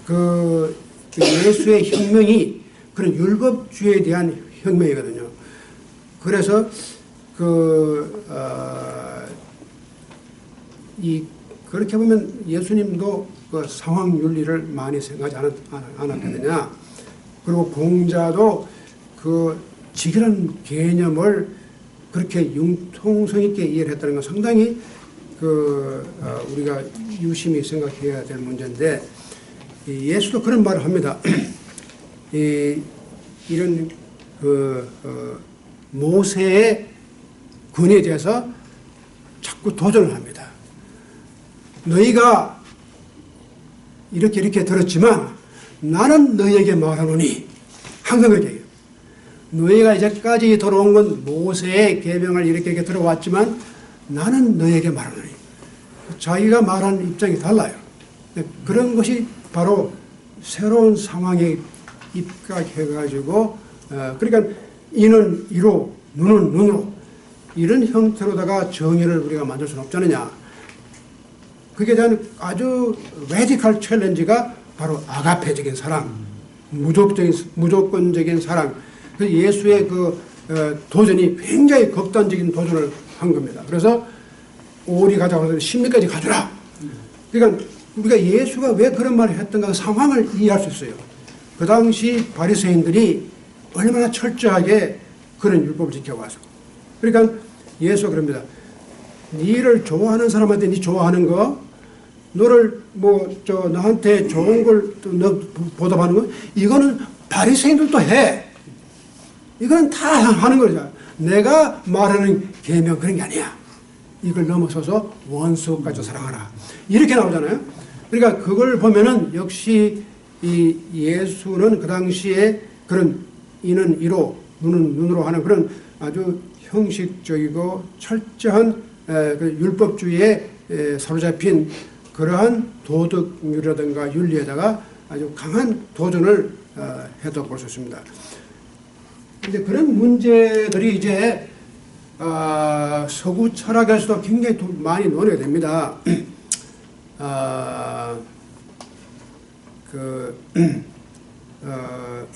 그 예수의 혁명이 그런 율법주의에 대한 혁명이거든요. 그래서 그렇게 보면 예수님도 그 상황 윤리를 많이 생각하지 않았거든요. 그리고 공자도 그 직이라는 개념을 그렇게 융통성 있게 이해를 했다는 건 상당히 우리가 유심히 생각해야 될 문제인데, 예수도 그런 말을 합니다. 이런 모세의 권위에 대해서 자꾸 도전을 합니다. 너희가 이렇게 들었지만 나는 너희에게 말하노니, 항상 그렇게 해요. 너희가 이제까지 들어온 건 모세의 계명을 이렇게 들어왔지만 나는 너희에게 말하노니. 자기가 말하는 입장이 달라요. 그런 것이 바로 새로운 상황에 입각해가지고, 그러니까 이는 이로, 눈은 눈으로, 이런 형태로다가 정의를 우리가 만들 수는 없잖느냐. 그게 대한 아주 레디컬 챌린지가 바로 아가페적인 사랑, 무조건적인 사랑. 예수의 도전이 굉장히 극단적인 도전을 한 겁니다. 그래서 오리 가자고 해서 십리까지 가주라. 그러니까 우리가 예수가 왜 그런 말을 했던가 상황을 이해할 수 있어요. 그 당시 바리새인들이 얼마나 철저하게 그런 율법을 지켜와서. 그러니까 예수가 그럽니다. 니를 좋아하는 사람한테 니 좋아하는 거, 너를 나한테 좋은 걸 너 보답하는 거, 이거는 바리새인들도 해. 이거는 다 하는 거죠. 내가 말하는 계명 그런 게 아니야. 이걸 넘어서서 원수까지 사랑하라. 이렇게 나오잖아요. 그러니까 그걸 보면은 역시 이 예수는 그 당시에 그런 이는 이로, 눈은 눈으로 하는 그런 아주 형식적이고 철저한 그 율법주의에 사로잡힌 그러한 도덕이라든가 윤리에다가 아주 강한 도전을 했다고 볼 수 있습니다. 이제 그런 문제들이 이제 서구 철학에서도 굉장히 많이 논의가 됩니다.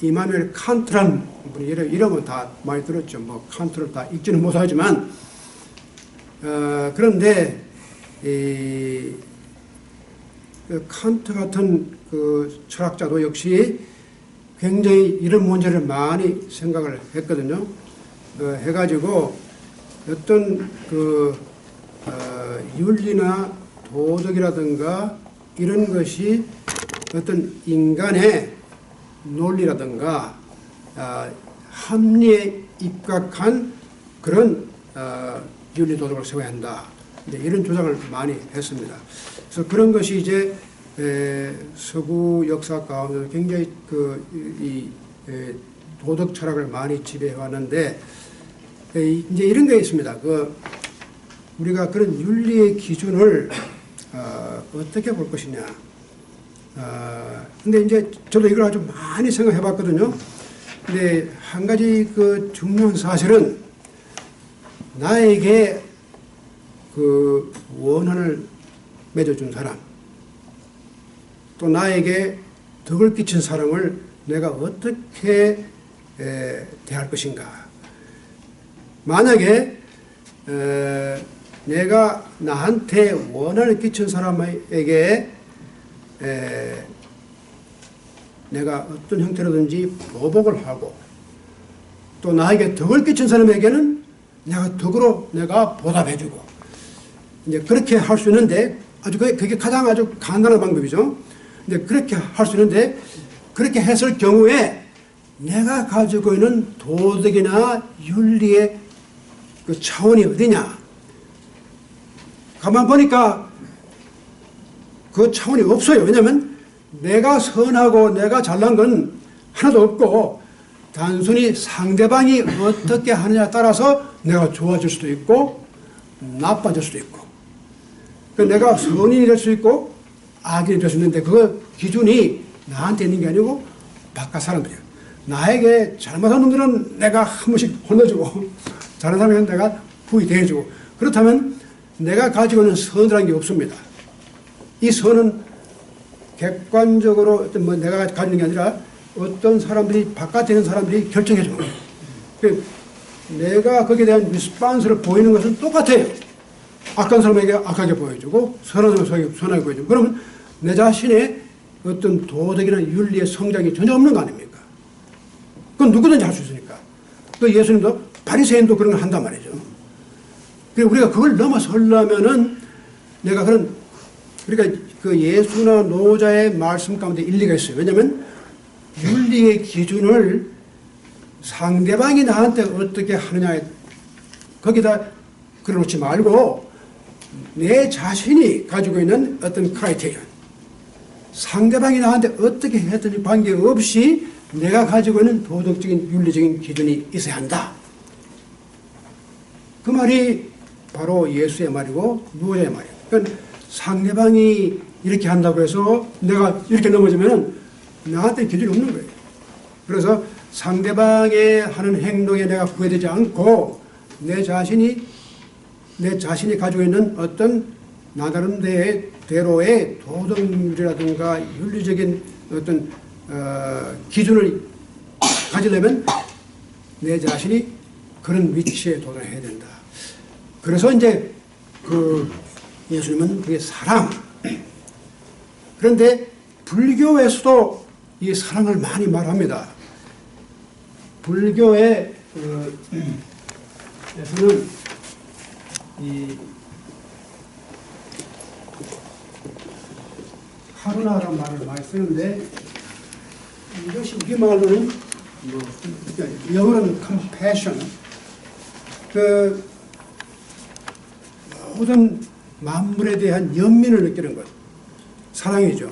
이마누엘 칸트란 분이 이름은 다 많이 들었죠. 뭐 칸트를 다 읽지는 못하지만, 그런데 칸트 같은 그 철학자도 역시 굉장히 이런 문제를 많이 생각을 했거든요. 해가지고 어떤 윤리나 도덕이라든가 이런 것이 어떤 인간의 논리라든가 합리에 입각한 그런 윤리 도덕을 세워야 한다. 이런 주장을 많이 했습니다. 그래서 그런 것이 이제 서구 역사 가운데 굉장히 도덕 철학을 많이 지배해 왔는데, 이제 이런 게 있습니다. 우리가 그런 윤리의 기준을 어떻게 볼 것이냐. 근데 이제 저도 이걸 아주 많이 생각해 봤거든요. 근데 한 가지 중요한 사실은 나에게 원한을 맺어준 사람, 또 나에게 덕을 끼친 사람을 내가 어떻게 대할 것인가. 만약에 내가 나한테 원한을 끼친 사람에게 내가 어떤 형태로든지 보복을 하고, 또 나에게 덕을 끼친 사람에게는 내가 덕으로 내가 보답해주고, 이제 그렇게 할 수 있는데, 그게 가장 아주 간단한 방법이죠. 근데 그렇게 할 수 있는데, 그렇게 했을 경우에 내가 가지고 있는 도덕이나 윤리의 그 차원이 어디냐. 가만 보니까 그 차원이 없어요. 왜냐하면 내가 선하고 내가 잘난 건 하나도 없고 단순히 상대방이 어떻게 하느냐에 따라서 내가 좋아질 수도 있고 나빠질 수도 있고 내가 선인이 될 수 있고 악인이 될 수 있는데 그 기준이 나한테 있는 게 아니고 바깥 사람들이야. 나에게 잘못한 놈들은 내가 한 번씩 혼내주고 잘한 사람은 내가 후히 대해주고 그렇다면 내가 가지고 있는 선이라는 게 없습니다. 이 선은 객관적으로 어떤 뭐 내가 가지는 게 아니라 어떤 사람들이 바깥에 있는 사람들이 결정해 주는 거예요. 내가 거기에 대한 리스판스를 보이는 것은 똑같아요. 악한 사람에게 악하게 보여주고 선한 사람에게 선하게 보여주고 그러면 내 자신의 어떤 도덕이나 윤리의 성장이 전혀 없는 거 아닙니까? 그건 누구든지 할 수 있으니까. 또 예수님도 바리새인도 그런 걸 한단 말이죠. 그리고 우리가 그걸 넘어서려면은 내가 그러니까 그 예수나 노자의 말씀 가운데 일리가 있어요. 왜냐하면 윤리의 기준을 상대방이 나한테 어떻게 하느냐에 거기다 그려놓지 말고 내 자신이 가지고 있는 어떤 크라이테리언 상대방이 나한테 어떻게 했든지 관계없이 내가 가지고 있는 도덕적인 윤리적인 기준이 있어야 한다. 그 말이 바로 예수의 말이고 노자의 말이에요. 그러니까 상대방이 이렇게 한다고 해서 내가 이렇게 넘어지면 나한테 기준이 없는 거예요. 그래서 상대방의 하는 행동에 내가 구애되지 않고 내 자신이 가지고 있는 어떤 나름대로의 도덕률이라든가 윤리적인 어떤 기준을 가지려면 내 자신이 그런 위치에 도달해야 된다. 그래서 이제 예수님은 그게 사랑. 그런데 불교에서도 이 사랑을 많이 말합니다. 불교에서는 이 카루나라는 말을 많이 쓰는데 이것이 우리말로는 영어로는 compassion. 모든 만물에 대한 연민을 느끼는 것. 사랑이죠.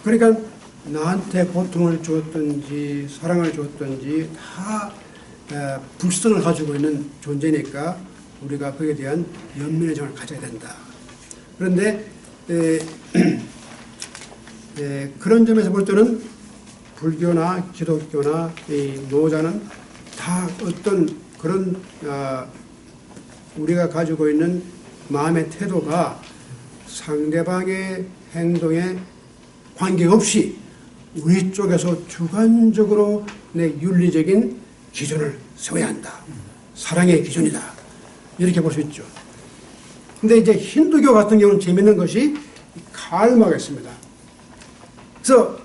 그러니까 나한테 고통을 주었든지 사랑을 주었든지 다 불성을 가지고 있는 존재니까 우리가 거기에 대한 연민의 정을 가져야 된다. 그런데 그런 점에서 볼 때는 불교나 기독교나 이 노자는 다 어떤 그런 우리가 가지고 있는 마음의 태도가 상대방의 행동에 관계없이 우리 쪽에서 주관적으로 내 윤리적인 기준을 세워야 한다. 사랑의 기준이다. 이렇게 볼 수 있죠. 근데 이제 힌두교 같은 경우는 재밌는 것이 칼마가 있습니다. 그래서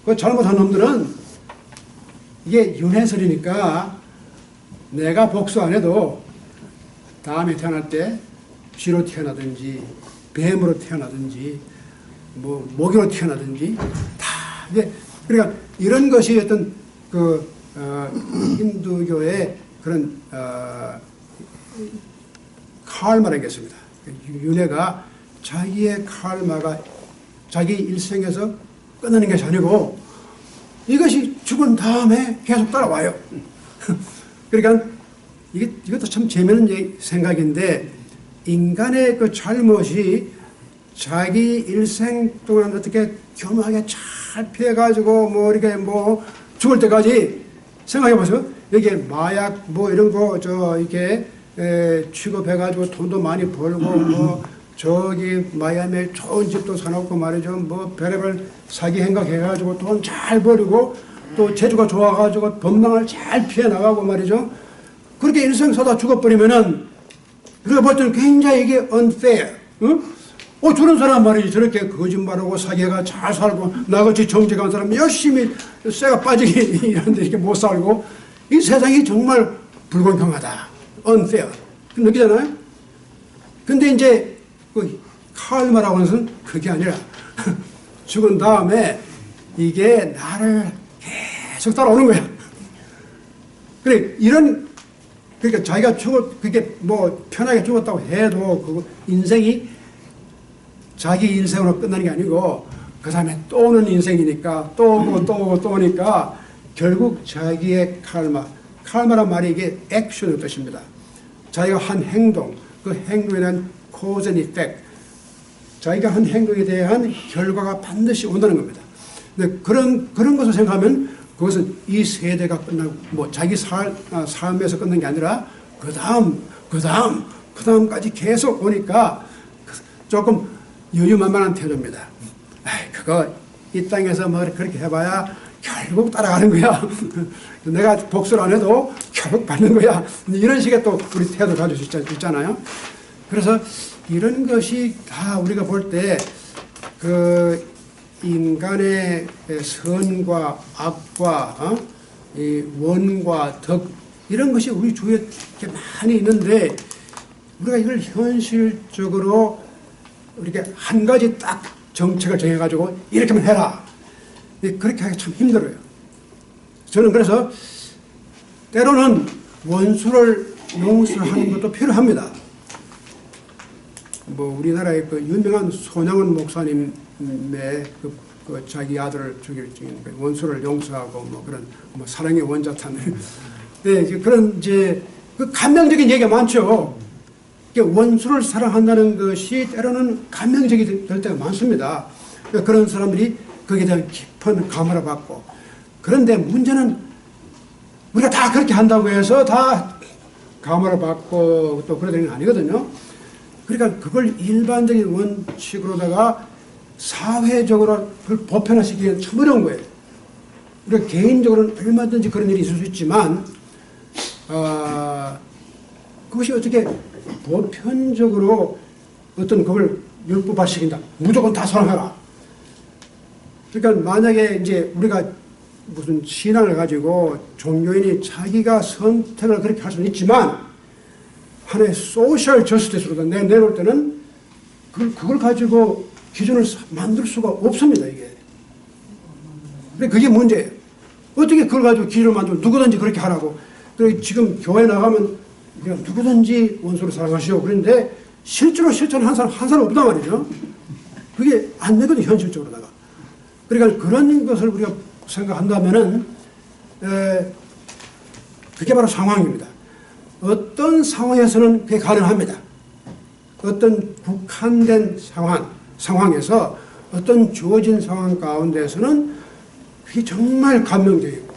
그 잘못한 놈들은 이게 윤회설이니까 내가 복수 안 해도 다음에 태어날 때 쥐로 태어나든지 뱀으로 태어나든지 뭐 모기로 태어나든지 다 이제 그러니까 이런 것이 어떤 힌두교의 그런 칼마라겠습니다. 윤회가 자기의 칼마가 자기 일생에서 끝나는 것이 아니고 이것이 죽은 다음에 계속 따라와요. 그러니까 이것도 참 재미있는 생각인데 인간의 그 잘못이 자기 일생 동안 어떻게 교묘하게 잘 피해가지고 뭐 이렇게 뭐 죽을 때까지 생각해 보세요. 이게 마약 뭐 이런 거 이렇게 취급해가지고 돈도 많이 벌고 뭐 저기 마이애미에 좋은 집도 사놓고 말이죠. 뭐 별의별 사기 행각해가지고 돈 잘 벌이고 또 재주가 좋아가지고 법망을 잘 피해 나가고 말이죠. 그렇게 일생 사다 죽어버리면은 우리가 볼 때는 굉장히 이게 unfair. 응? 저런 사람 말이지 저렇게 거짓말하고 사기가 잘 살고 나같이 정직한 사람 열심히 쇠가 빠지게 이런데 이렇게 못 살고 이 세상이 정말 불공평하다. unfair. 느끼잖아요? 근데 이제 칼마라고 하는 것은 그게 아니라 죽은 다음에 이게 나를 계속 따라오는 거야. 그래, 그러니까 자기가 그게 뭐 편하게 죽었다고 해도 그 인생이 자기 인생으로 끝나는 게 아니고 그 다음에 또 오는 인생이니까 또 오고 또 오고 또 오니까 결국 자기의 칼마란 말이 이게 액션의 뜻입니다. 자기가 한 행동, 그 행동에 대한 cause and effect, 자기가 한 행동에 대한 결과가 반드시 온다는 겁니다. 근데 그런 것을 생각하면 그것은 이 세대가 끝나고 뭐 자기 삶에서 끝난 게 아니라 그 다음까지 계속 오니까 조금 여유만만한 태도입니다. 그거 이 땅에서 뭐 그렇게 해봐야 결국 따라가는 거야. 내가 복수를 안 해도 결국 받는 거야. 이런 식의 또 우리 태도 가질 수 있잖아요. 그래서 이런 것이 다 우리가 볼 때 그 인간의 선과 악과 이 원과 덕 이런 것이 우리 주위에 이렇게 많이 있는데 우리가 이걸 현실적으로 이렇게 한 가지 딱 정책을 정해가지고 이렇게만 해라. 그렇게 하기 참 힘들어요. 저는 그래서 때로는 원수를 용서하는 것도 필요합니다. 뭐 우리나라의 그 유명한 손양원 목사님의 그 자기 아들을 죽일 원수를 용서하고 뭐 그런 뭐 사랑의 원자탄 네, 그런 이제 그 감명적인 얘기가 많죠. 원수를 사랑한다는 것이 때로는 감명적이 될 때가 많습니다. 그런 사람들이 거기에 대한 깊은 감화를 받고 그런데 문제는 우리가 다 그렇게 한다고 해서 다 감화를 받고 또 그러는 건 아니거든요. 그러니까 그걸 일반적인 원칙으로다가 사회적으로 그걸 보편화시키기는 참 어려운 거예요. 우리가 개인적으로는 얼마든지 그런 일이 있을 수 있지만 그것이 어떻게 보편적으로 어떤 그걸 율법화시킨다. 무조건 다 사랑하라. 그러니까 만약에 이제 우리가 무슨 신앙을 가지고 종교인이 자기가 선택을 그렇게 할 수는 있지만 하나의 소셜 저스티스로 내가 내놓을 때는 그걸 가지고 기준을 만들 수가 없습니다, 이게. 근데 그게 문제예요. 어떻게 그걸 가지고 기준을 만들고 누구든지 그렇게 하라고. 그리고 지금 교회 나가면 그냥 누구든지 원수를 사랑하시오. 그런데 실제로 실천한 한 사람 없단 말이죠. 그게 안 되거든요, 현실적으로다가. 그러니까 그런 것을 우리가 생각한다면은, 그게 바로 상황입니다. 어떤 상황에서는 그게 가능합니다. 어떤 국한된 상황에서 어떤 주어진 상황 가운데서는 그게 정말 감명적이고,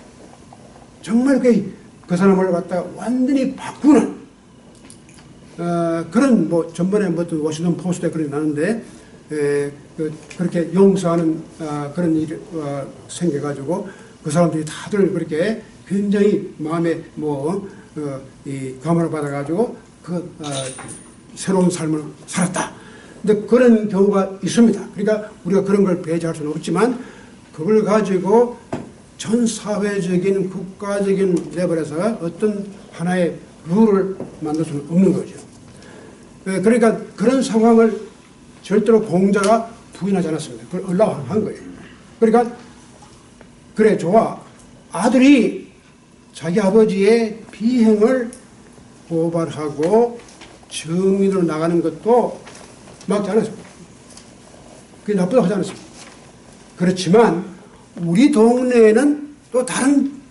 정말 그 사람을 갖다가 완전히 바꾸는, 그런 뭐, 전번에 뭐 워싱턴 포스트에 그런 나는데, 그렇게 용서하는 그런 일이 생겨가지고 그 사람들이 다들 그렇게 굉장히 마음에 이 감화를 받아가지고 새로운 삶을 살았다. 근데 그런 경우가 있습니다. 그러니까 우리가 그런 걸 배제할 수는 없지만 그걸 가지고 전 사회적인 국가적인 레벨에서 어떤 하나의 룰을 만들 수는 없는 거죠. 그러니까 그런 상황을 절대로 공자가 부인하지 않았습니다. 그걸 얼라한 거예요. 그러니까 그래 좋아. 아들이 자기 아버지의 비행을 고발하고 증인으로 나가는 것도 막지 않았습니다. 그게 나쁘다고 하지 않았습니다. 그렇지만 우리 동네에는 또 다른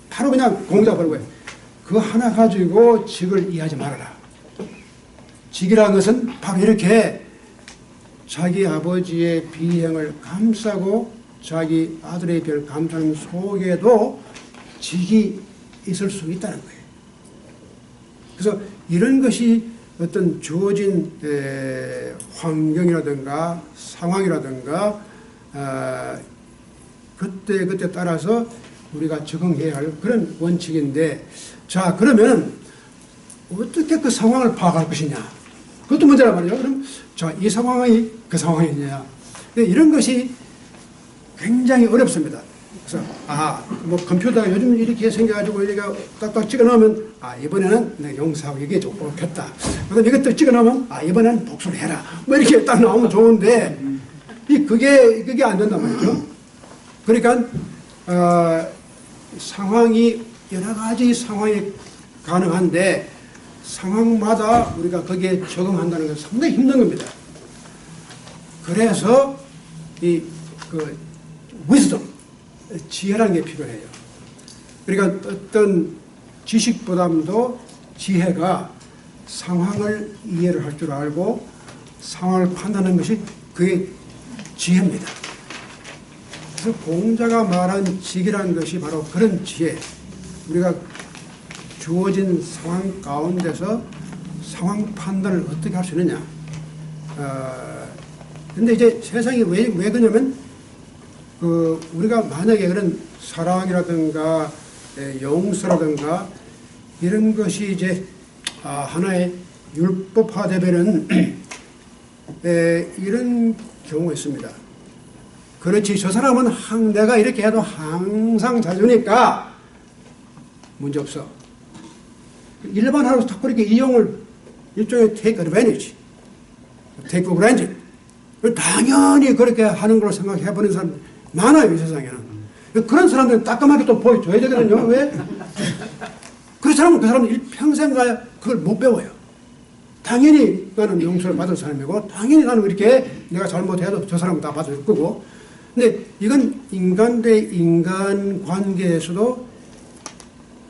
바로 그냥 공자가 그런 거예요. 그거 하나 가지고 직을 이해하지 말아라. 직이라는 것은 바로 이렇게 자기 아버지의 비행을 감싸고 자기 아들의 별 감사하는 속에도 직이 있을 수 있다는 거예요. 그래서 이런 것이 어떤 주어진 환경이라든가 상황이라든가 그때 따라서 우리가 적응해야 할 그런 원칙인데, 자 그러면 어떻게 그 상황을 파악할 것이냐, 그것도 문제란 말이죠. 그럼 자 이 상황이 그 상황이냐, 이런 것이 굉장히 어렵습니다. 그래서 뭐 컴퓨터가 요즘 이렇게 생겨가지고 우리가 딱딱 찍어놓으면 이번에는 내가 용서하고 이게 좋겠다. 그다음 이것도 찍어놓으면 이번에는 복수를 해라. 뭐 이렇게 딱 나오면 좋은데 그게 안 된단 말이죠. 그러니까 상황이 여러 가지 상황이 가능한데 상황마다 우리가 거기에 적응한다는 건 상당히 힘든 겁니다. 그래서 그 wisdom, 지혜라는 게 필요해요. 그러니까 어떤 지식보다도 지혜가 상황을 이해를 할 줄 알고 상황을 판단하는 것이 그게 지혜입니다. 그래서 공자가 말한 직이라는 것이 바로 그런 지혜. 우리가 주어진 상황 가운데서 상황 판단을 어떻게 할 수 있느냐. 근데 이제 세상이 왜 그러냐면, 우리가 만약에 그런 사랑이라든가 용서라든가 이런 것이 이제 하나의 율법화되면은 이런 경우가 있습니다. 그렇지, 저 사람은 내가 이렇게 해도 항상 잘 주니까 문제 없어. 일반화로 자꾸 이렇게 이용을 일종의 take advantage, take for granted. 당연히 그렇게 하는 걸로 생각해버리는 사람 많아요, 이 세상에는. 그런 사람들은 따끔하게 또 보여줘야 되거든요. 왜? 그 사람은 일평생 그걸 못 배워요. 당연히 나는 용서를 받을 사람이고, 당연히 나는 이렇게 내가 잘못해도 저 사람은 다 받아줄 거고. 근데 이건 인간 대 인간 관계에서도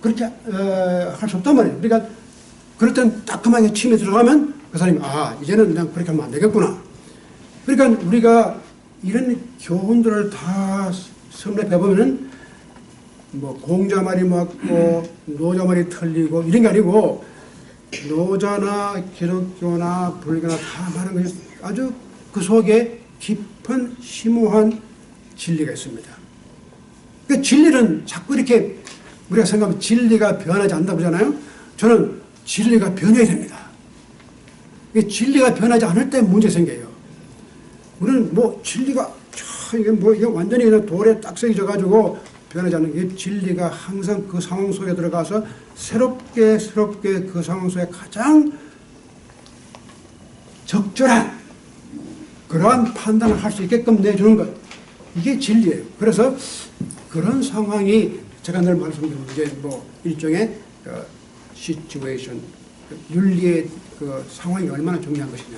그렇게 할 수 없단 말이에요. 그러니까 그럴 땐 따끔하게 침에 들어가면 그 사람이 이제는 그냥 그렇게 하면 안 되겠구나. 그러니까 우리가 이런 교훈들을 다 섭렵해보면은 뭐 공자 말이 맞고 노자 말이 틀리고 이런 게 아니고, 노자나 기독교나 불교나 다 말하는 것이 아주 그 속에 깊은 심오한 진리가 있습니다. 그 진리는 자꾸 이렇게 우리가 생각하면 진리가 변하지 않는다고 그러잖아요. 저는 진리가 변해야 됩니다. 진리가 변하지 않을 때 문제 생겨요. 우리는 뭐 진리가 이게 완전히 그냥 돌에 딱 새겨져가지고 변하지 않는 게, 진리가 항상 그 상황 속에 들어가서 새롭게 그 상황 속에 가장 적절한 그러한 판단을 할 수 있게끔 내주는 것, 이게 진리예요. 그래서 그런 상황이 제가 늘 말씀드린 이제 뭐 일종의 situation, 윤리의 그 상황이 얼마나 중요한 것이냐.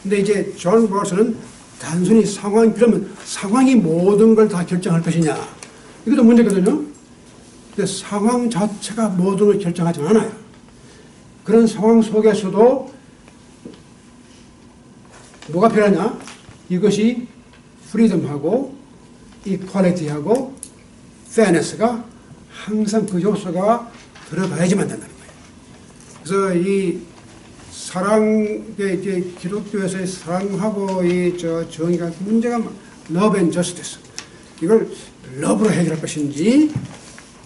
근데 이제 존 롤스는 단순히 그러면 상황이 모든 걸 다 결정할 것이냐, 이것도 문제거든요. 근데 상황 자체가 모든 걸 결정하지 않아요. 그런 상황 속에서도 뭐가 필요하냐? 이것이 프리덤하고 이퀄리티하고 페어네스가 항상 그 요소가 들어가야지만 된다는 거예요. 그래서 이 이제 기독교에서의 사랑하고 정의가 문제가 love and justice. 이걸 러브로 해결할 것인지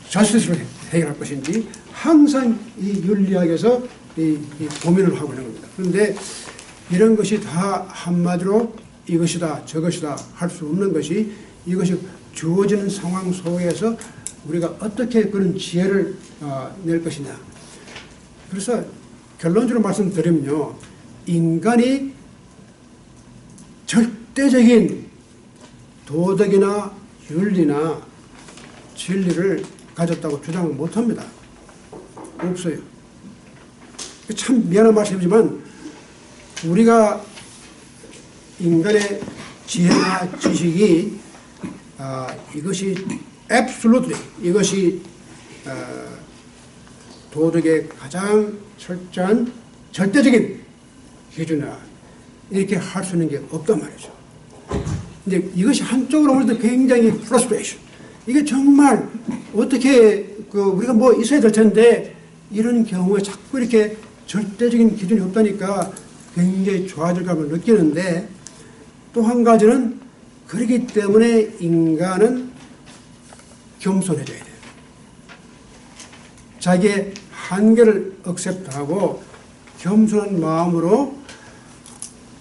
justice로 해결할 것인지 항상 이 윤리학에서 이 고민을 하고 있는 겁니다. 그런데 이런 것이 다 한마디로 이것이다 저것이다 할 수 없는 것이, 이것이 주어지는 상황 속에서 우리가 어떻게 그런 지혜를 낼 것이냐. 그래서 결론적으로 말씀드리면요, 인간이 절대적인 도덕이나 윤리나 진리를 가졌다고 주장을 못합니다. 없어요. 참 미안한 말씀이지만 우리가 인간의 지혜나 지식이 이것이 absolutely 이것이 도덕의 가장 철저한 절대적인 기준이라 이렇게 할 수 있는 게 없단 말이죠. 근데 이것이 한쪽으로 볼 때 굉장히 frustration. 이게 정말 어떻게 우리가 뭐 있어야 될 텐데 이런 경우에 자꾸 이렇게 절대적인 기준이 없다니까 굉장히 좌절감을 느끼는데, 또 한 가지는 그렇기 때문에 인간은 겸손해져야 돼요. 자기의 한계를 억셉트하고 겸손한 마음으로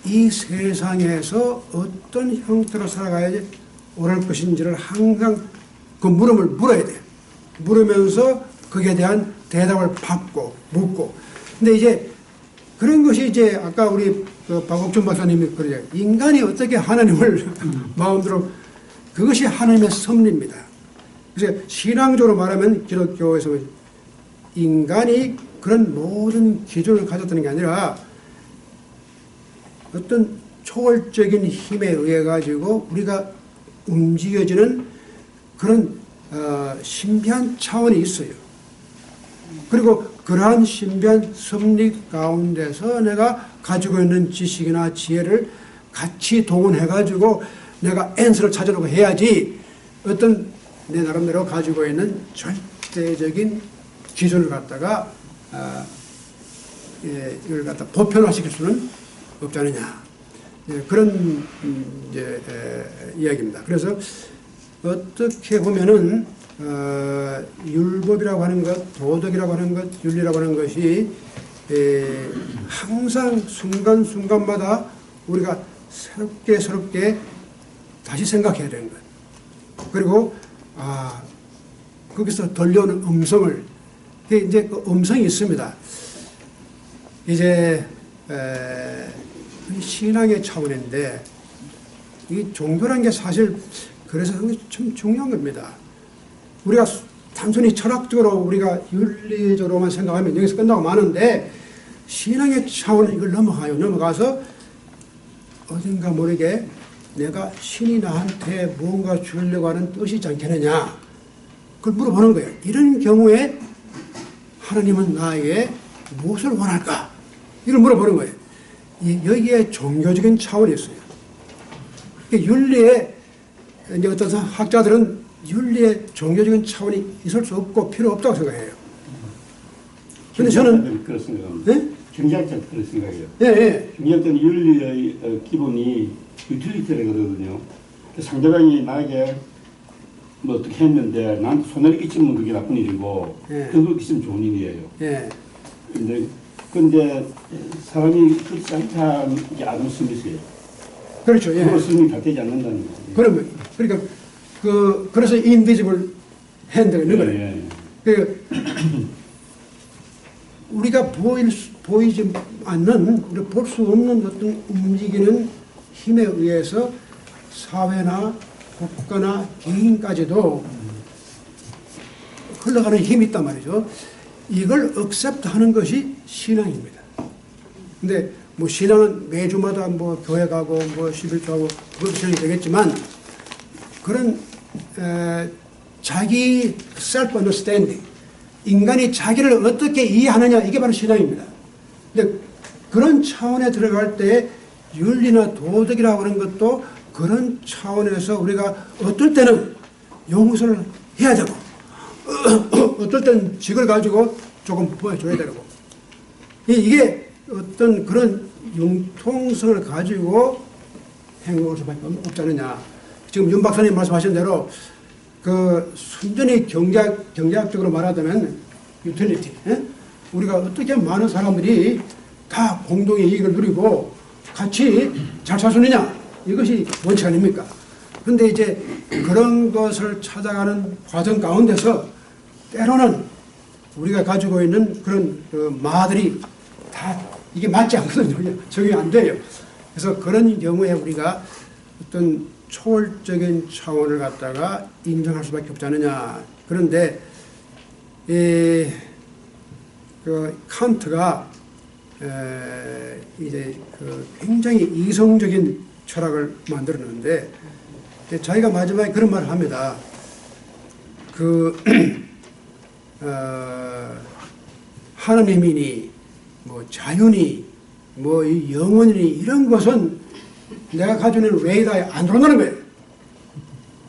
이 세상에서 어떤 형태로 살아가야지 옳을 것인지를 항상 그 물음을 물어야 돼요. 물으면서 거기에 대한 대답을 묻고. 근데 이제 그런 것이 이제 아까 우리 박옥준 박사님이 그러죠. 인간이 어떻게 하나님을 마음대로, 그것이 하나님의 섭리입니다. 그래서 신앙적으로 말하면 기독교에서 인간이 그런 모든 기준을 가졌다는 게 아니라 어떤 초월적인 힘에 의해 가지고 우리가 움직여지는 그런 신비한 차원이 있어요. 그리고 그러한 신비한 섭리 가운데서 내가 가지고 있는 지식이나 지혜를 같이 동원해 가지고 내가 앤서를 찾으려고 해야지 어떤 내 나름대로 가지고 있는 절대적인 기준을 갖다가 이걸 갖다 보편화시킬 수는 없지 않느냐. 그런 이야기입니다. 그래서 어떻게 보면은 율법이라고 하는 것, 도덕이라고 하는 것, 윤리라고 하는 것이 항상 순간순간마다 우리가 새롭게 다시 생각해야 되는 것. 그리고 거기서 들려오는 음성을, 이제 그 음성이 있습니다. 이제 신앙의 차원인데 이 종교라는 게 사실 그래서 참 중요한 겁니다. 우리가 단순히 철학적으로 우리가 윤리적으로만 생각하면 여기서 끝나고 마는데 신앙의 차원은 이걸 넘어가서 어딘가 모르게 내가 신이 나한테 무언가 주려고 하는 뜻이 있지 않겠느냐, 그걸 물어보는 거예요. 이런 경우에 하나님은 나에게 무엇을 원할까? 이걸 물어보는 거예요. 여기에 종교적인 차원이 있어요. 윤리에 이제 어떤 학자들은 윤리에 종교적인 차원이 있을 수 없고 필요 없다고 생각해요. 근데 저는 그렇게 생각합니다. 네? 경제학자도 그렇게 생각해요. 예. 경제학자는 윤리의 기본이 유틸리티거든요. 상대방이 나에게 뭐 어떻게 했는데 나한테 손해를 끼치면 그게 나쁜 일이고, 예. 그걸 끼치면 좋은 일이에요. 예. 근데 사람이 그렇지 않다는 게 아담 스미스예요. 그렇죠. 예. 그거 스미 다 되지 않는다는 거예요. 그러니까 그래서 인비지블 핸드가 있는 거예요. 예. 우리가 보이지 않는, 볼 수 없는 어떤 움직이는 힘에 의해서 사회나 국가나 개인까지도 흘러가는 힘이 있단 말이죠. 이걸 억셉트하는 것이 신앙입니다. 근데 뭐 신앙은 매주마다 뭐 교회 가고 뭐 11조하고 그것도 신앙이 되겠지만, 그런 자기 셀프 언더스탠딩, 인간이 자기를 어떻게 이해하느냐, 이게 바로 신앙입니다. 근데 그런 차원에 들어갈 때 윤리나 도덕이라고 하는 것도 그런 차원에서 우리가 어떨 때는 용서를 해야 되고 어떨 때는 직을 가지고 조금 보여줘야 되고, 이게 어떤 그런 융통성을 가지고 행동할 수밖에 없지 않느냐. 지금 윤 박사님 말씀하신 대로 그 순전히 경제학적으로 말하자면 유틸리티, 우리가 어떻게 많은 사람들이 다 공동의 이익을 누리고 같이 잘 살 수 있느냐, 이것이 원칙 아닙니까? 그런데 이제 그런 것을 찾아가는 과정 가운데서 때로는 우리가 가지고 있는 그런 마들이 다 이게 맞지 않거든요. 적용이 안 돼요. 그래서 그런 경우에 우리가 어떤 초월적인 차원을 갖다가 인정할 수밖에 없지 않느냐. 그런데 그 칸트가 이제 굉장히 이성적인 철학을 만들었는데, 자기가 마지막에 그런 말을 합니다. 하나님이니 뭐 자유니 뭐 영원이니 이런 것은 내가 가지고 있는 웨이다에 안 들어온다는 거예요.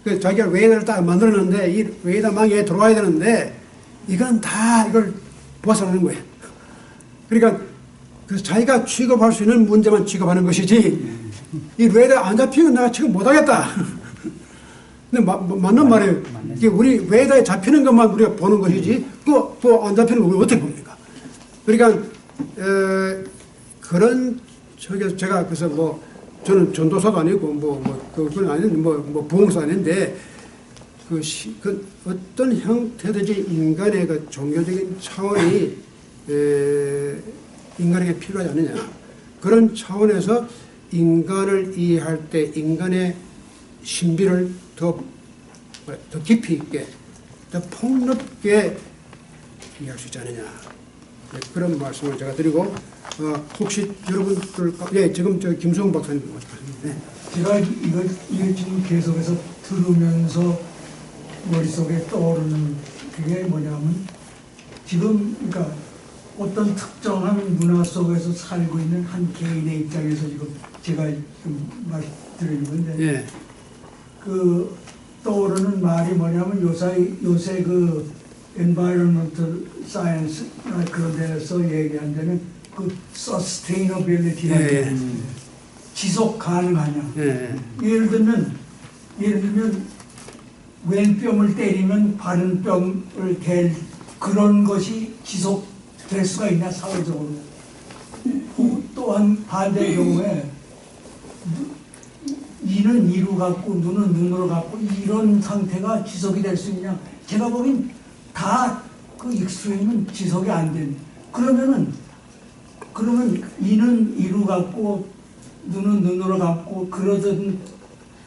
그래서 자기가 웨이다를 딱 만들었는데 이 웨이다 망에 들어와야 되는데 이건 다 이걸 벗어나는 거예요. 그러니까 그래서 자기가 취급할 수 있는 문제만 취급하는 것이지 이 웨이다 안 잡히면 내가 취급 못하겠다. 근데 맞는 말이에요. 이게 우리 웨이다에 잡히는 것만 우리가 보는 것이지 또 안 잡히는 걸 우리가 어떻게 봅니까? 그러니까 그런 저기 제가 그래서 뭐 저는 전도사도 아니고 그건 아닌데 뭐 부흥사 아닌데 그 어떤 형태든지 인간의 그 종교적인 차원이 인간에게 필요하지 않느냐, 그런 차원에서 인간을 이해할 때 인간의 신비를 더 깊이 있게 더 폭넓게 이해할 수 있지 않느냐. 그런 말씀을 제가 드리고 혹시 여러분들 지금 저 김수홍 박사님 말씀하셨는데 네. 제가 이걸 지금 계속해서 들으면서 머릿속에 떠오르는 그게 뭐냐면 지금 그러니까 어떤 특정한 문화 속에서 살고 있는 한 개인의 입장에서 지금 제가 지금 말씀드리는 건데 예. 그 떠오르는 말이 뭐냐면 요새 그 environmental science 그런 데서 얘기한 데는 그 sustainability라는 예, 예. 지속 가능하냐. 예. 예를 들면 왼뼘을 때리면 바른 뼘을 댈 그런 것이 지속될 수가 있냐 사회적으로. 또한 반대의 경우에 이는 이로 갖고 눈은 눈으로 갖고 이런 상태가 지속이 될 수 있냐. 제가 보기엔 다 그 익스트림은 지속이 안 됩니다. 그러면 이는 이로 갖고 눈은 눈으로 갖고 그러던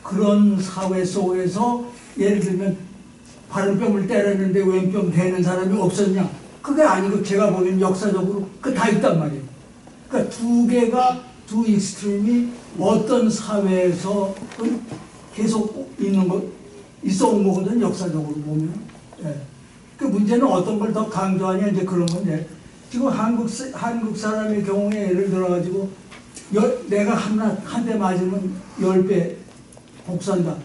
그런 사회 속에서 예를 들면 바른 뼘을 때렸는데 왼뼘 되는 사람이 없었냐? 그게 아니고 제가 보기엔 역사적으로 그 다 있단 말이에요. 그러니까 두 익스트림이 어떤 사회에서 계속 있어 온 거거든 역사적으로 보면. 예. 그 문제는 어떤 걸 더 강조하냐 이제 그런 건데 지금 한국 사람의 경우에 예를 들어가지고 내가 한 대 맞으면 10배 복수한다.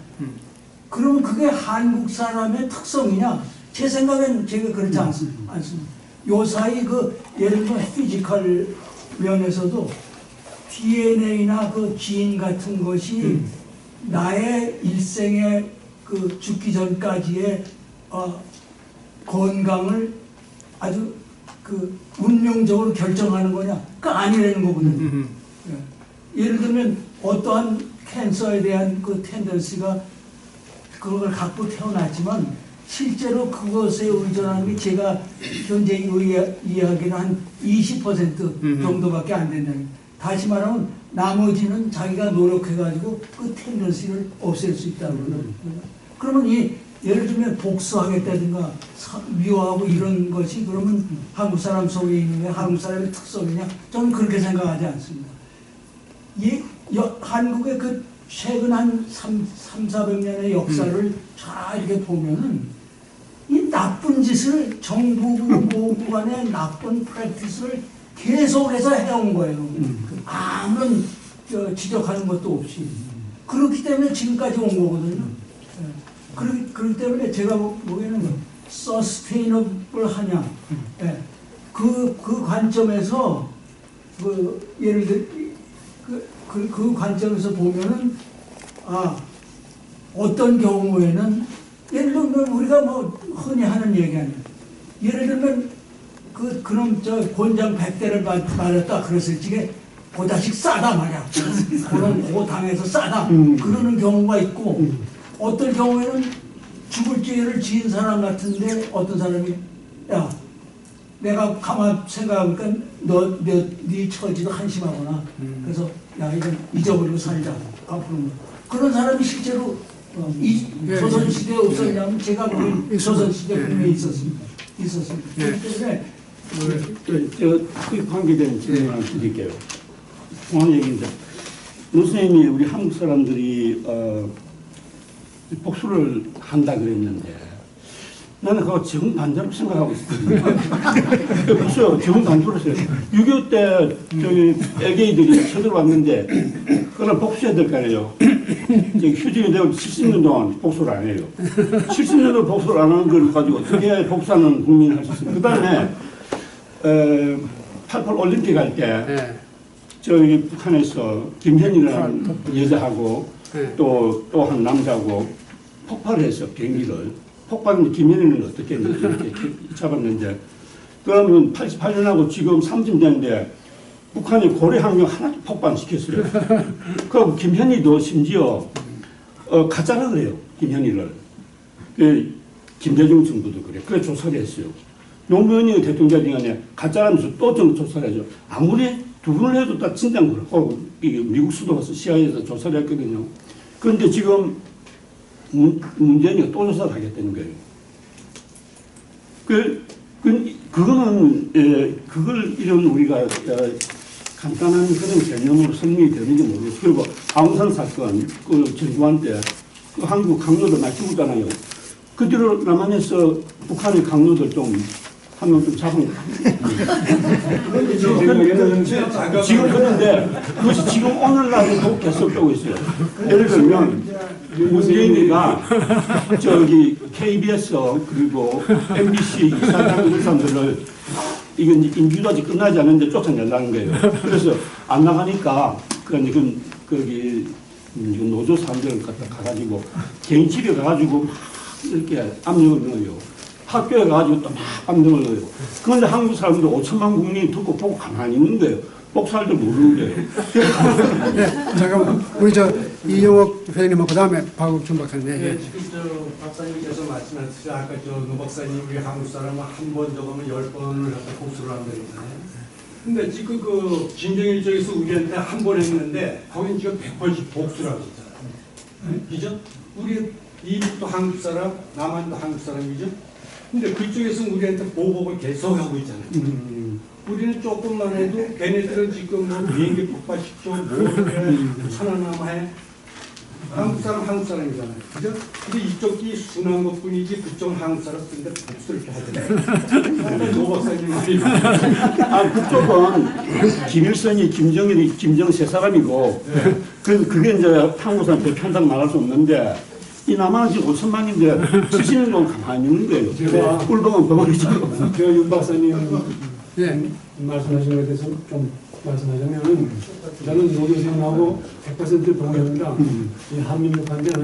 그러면 그게 한국 사람의 특성이냐? 제 생각엔 제가 그렇지 않습니다. 요사이 예를 들면 피지컬 면에서도 DNA나 그 지인 같은 것이 나의 일생의 그 죽기 전까지의 건강을 아주 그 운명적으로 결정하는 거냐? 그 아니라는 거거든요. 예를 들면 어떠한 캔서에 대한 그 텐던시가 그걸 갖고 태어났지만 실제로 그것에 의존하는 게 제가 현재 이야기는 한 20% 정도밖에 안 된다는. 다시 말하면 나머지는 자기가 노력해가지고 그 텐던시를 없앨 수 있다는 거예요. 그러면 예를 들면 복수하겠다든가 미워하고 이런 것이 그러면 한국 사람 속에 있는 게 한국 사람의 특성이냐? 저는 그렇게 생각하지 않습니다. 한국의 그 최근 한 400년의 역사를 잘 이렇게 보면은 이 나쁜 짓을 정부고 뭐고 간에 나쁜 프랙티스를 계속해서 해온 거예요. 아무런 지적하는 것도 없이. 그렇기 때문에 지금까지 온 거거든요. 그렇기 때문에 제가 보기에는 서스테이너블 하냐. 그 관점에서 예를 들어 그 관점에서 보면은 어떤 경우에는 예를 들면 우리가 뭐 흔히 하는 얘기 아니에요. 예를 들면 그럼 곤장 100대를 맞았다 그랬을 적에 그 자식 싸다 말이야. 그런 당에서 싸다 그러는 경우가 있고 어떤 경우에는 죽을 죄를 지은 사람 같은데 어떤 사람이 야 내가 가만 생각하니까 네 처지도 한심하구나. 그래서 야 이건 잊어버리고 살자. 앞으로 그런 사람이 실제로 조선시대에 없었냐면 제가 보기엔 조선시대에 분명히 있었습니다. 그렇기 때문에 그 관계된 질문 하나 드릴게요. 공항 얘기인데 노 선생님이 우리 한국 사람들이 복수를 한다 그랬는데 나는 그거 정반대로 생각하고 있거든요. 복수요, 정반대로 생각해요. 6.25 때 저기 LK들이 쳐들어왔는데 그걸 복수해야 될 거 아니에요. 휴직이 되고 70년 동안 복수를 안 해요. 70년 동안 복수를 안 하는 걸 가지고 어떻게 복수하는 국민을 할 수 있어요. 그 다음에 88 올림픽 할 때 저기 북한에서 김현이라는 여자하고 또 한 남자하고 폭발을 했어, 비행기를. 폭발은 김현이는 어떻게 했는지 이렇게 잡았는데 그러면 88년하고 지금 30년 됐는데 북한이 고래 항공 하나도 폭발시켰어요. 그럼 김현이도 심지어 가짜라 그래요, 김현이를. 김대중 정부도 그래. 그래 조사를 했어요. 노무현이 대통령이 가짜라면서 또 조사를 하죠. 아무리 두 분을 해도 다 진짜인 거라고. 미국 수도 가서 CIA에서 조사를 했거든요. 그런데 지금 문재인이 또 조사를 하겠다는 거예요. 그거는 그걸 이런 우리가 간단한 그런 개념으로 설명이 되는지 모르겠어요. 그리고 아웅산 사건, 그 전두환 때 그 한국 강로들 많이 죽었잖아요. 그 뒤로 남한에서 북한의 강로들 좀 한 명 좀 잡은 지금 그런데 그것이 지금 오늘날도 계속되고 있어요. 예를 들면 문재인이가 저기 KBS 그리고 MBC 이사장 사람들을 이건 인기도 아직 끝나지 않는데 쫓아내려는 거예요. 그래서 안 나가니까 거기 노조 사람들을 갖다 가가지고 개인 집에 가가지고 막 이렇게 압력을 넣어요. 학교에 가가지고 또 막 압력을 넣어요. 그런데 한국 사람들 5천만 국민이 듣고 보고 가만히 있는 거예요. 복살도 모르는 거예요. 네, 잠깐만 우리 이영옥 회장님은 그 다음에 박욱준 박사님. 네, 지금 박사님께서 말씀하셨듯이 아까 노 박사님 우리 한국 사람은 한 번 적으면 10번을 갖다 복수를 한다고 했잖아요. 근데 지금 그 진정일 쪽에서 우리한테 한 번 했는데 거긴 지금 100번씩 복수를 하고 있잖아요. 그죠? 우리 이북도 한국 사람, 남한도 한국 사람이죠? 근데 그쪽에서 우리한테 보복을 계속 하고 있잖아요. 우리는 조금만 해도 걔네들은 지금 뭐 비행기 폭파시켜 뭐 천안함해 한국 사람이잖아요. 그죠? 근데 이쪽이 순한 것 뿐이지 그쪽은 한국 사람 쓰는데 복수를 이렇게 하잖아요. 노 박사님이 그쪽은 김일성이 김정일이 김정 세 사람이고 그래서 그게 이제 한국 사람 대표한다고 말할 수 없는데 이 남한은 지금 5천만인데 70년 동안 가만히 있는 거예요. 꿀봉은 벙어리죠. 윤 박사님 네. 말씀하신 것에 대해서 좀 말씀하자면 저는 노조생하고 100% 동의합니다. 이 한민족한테는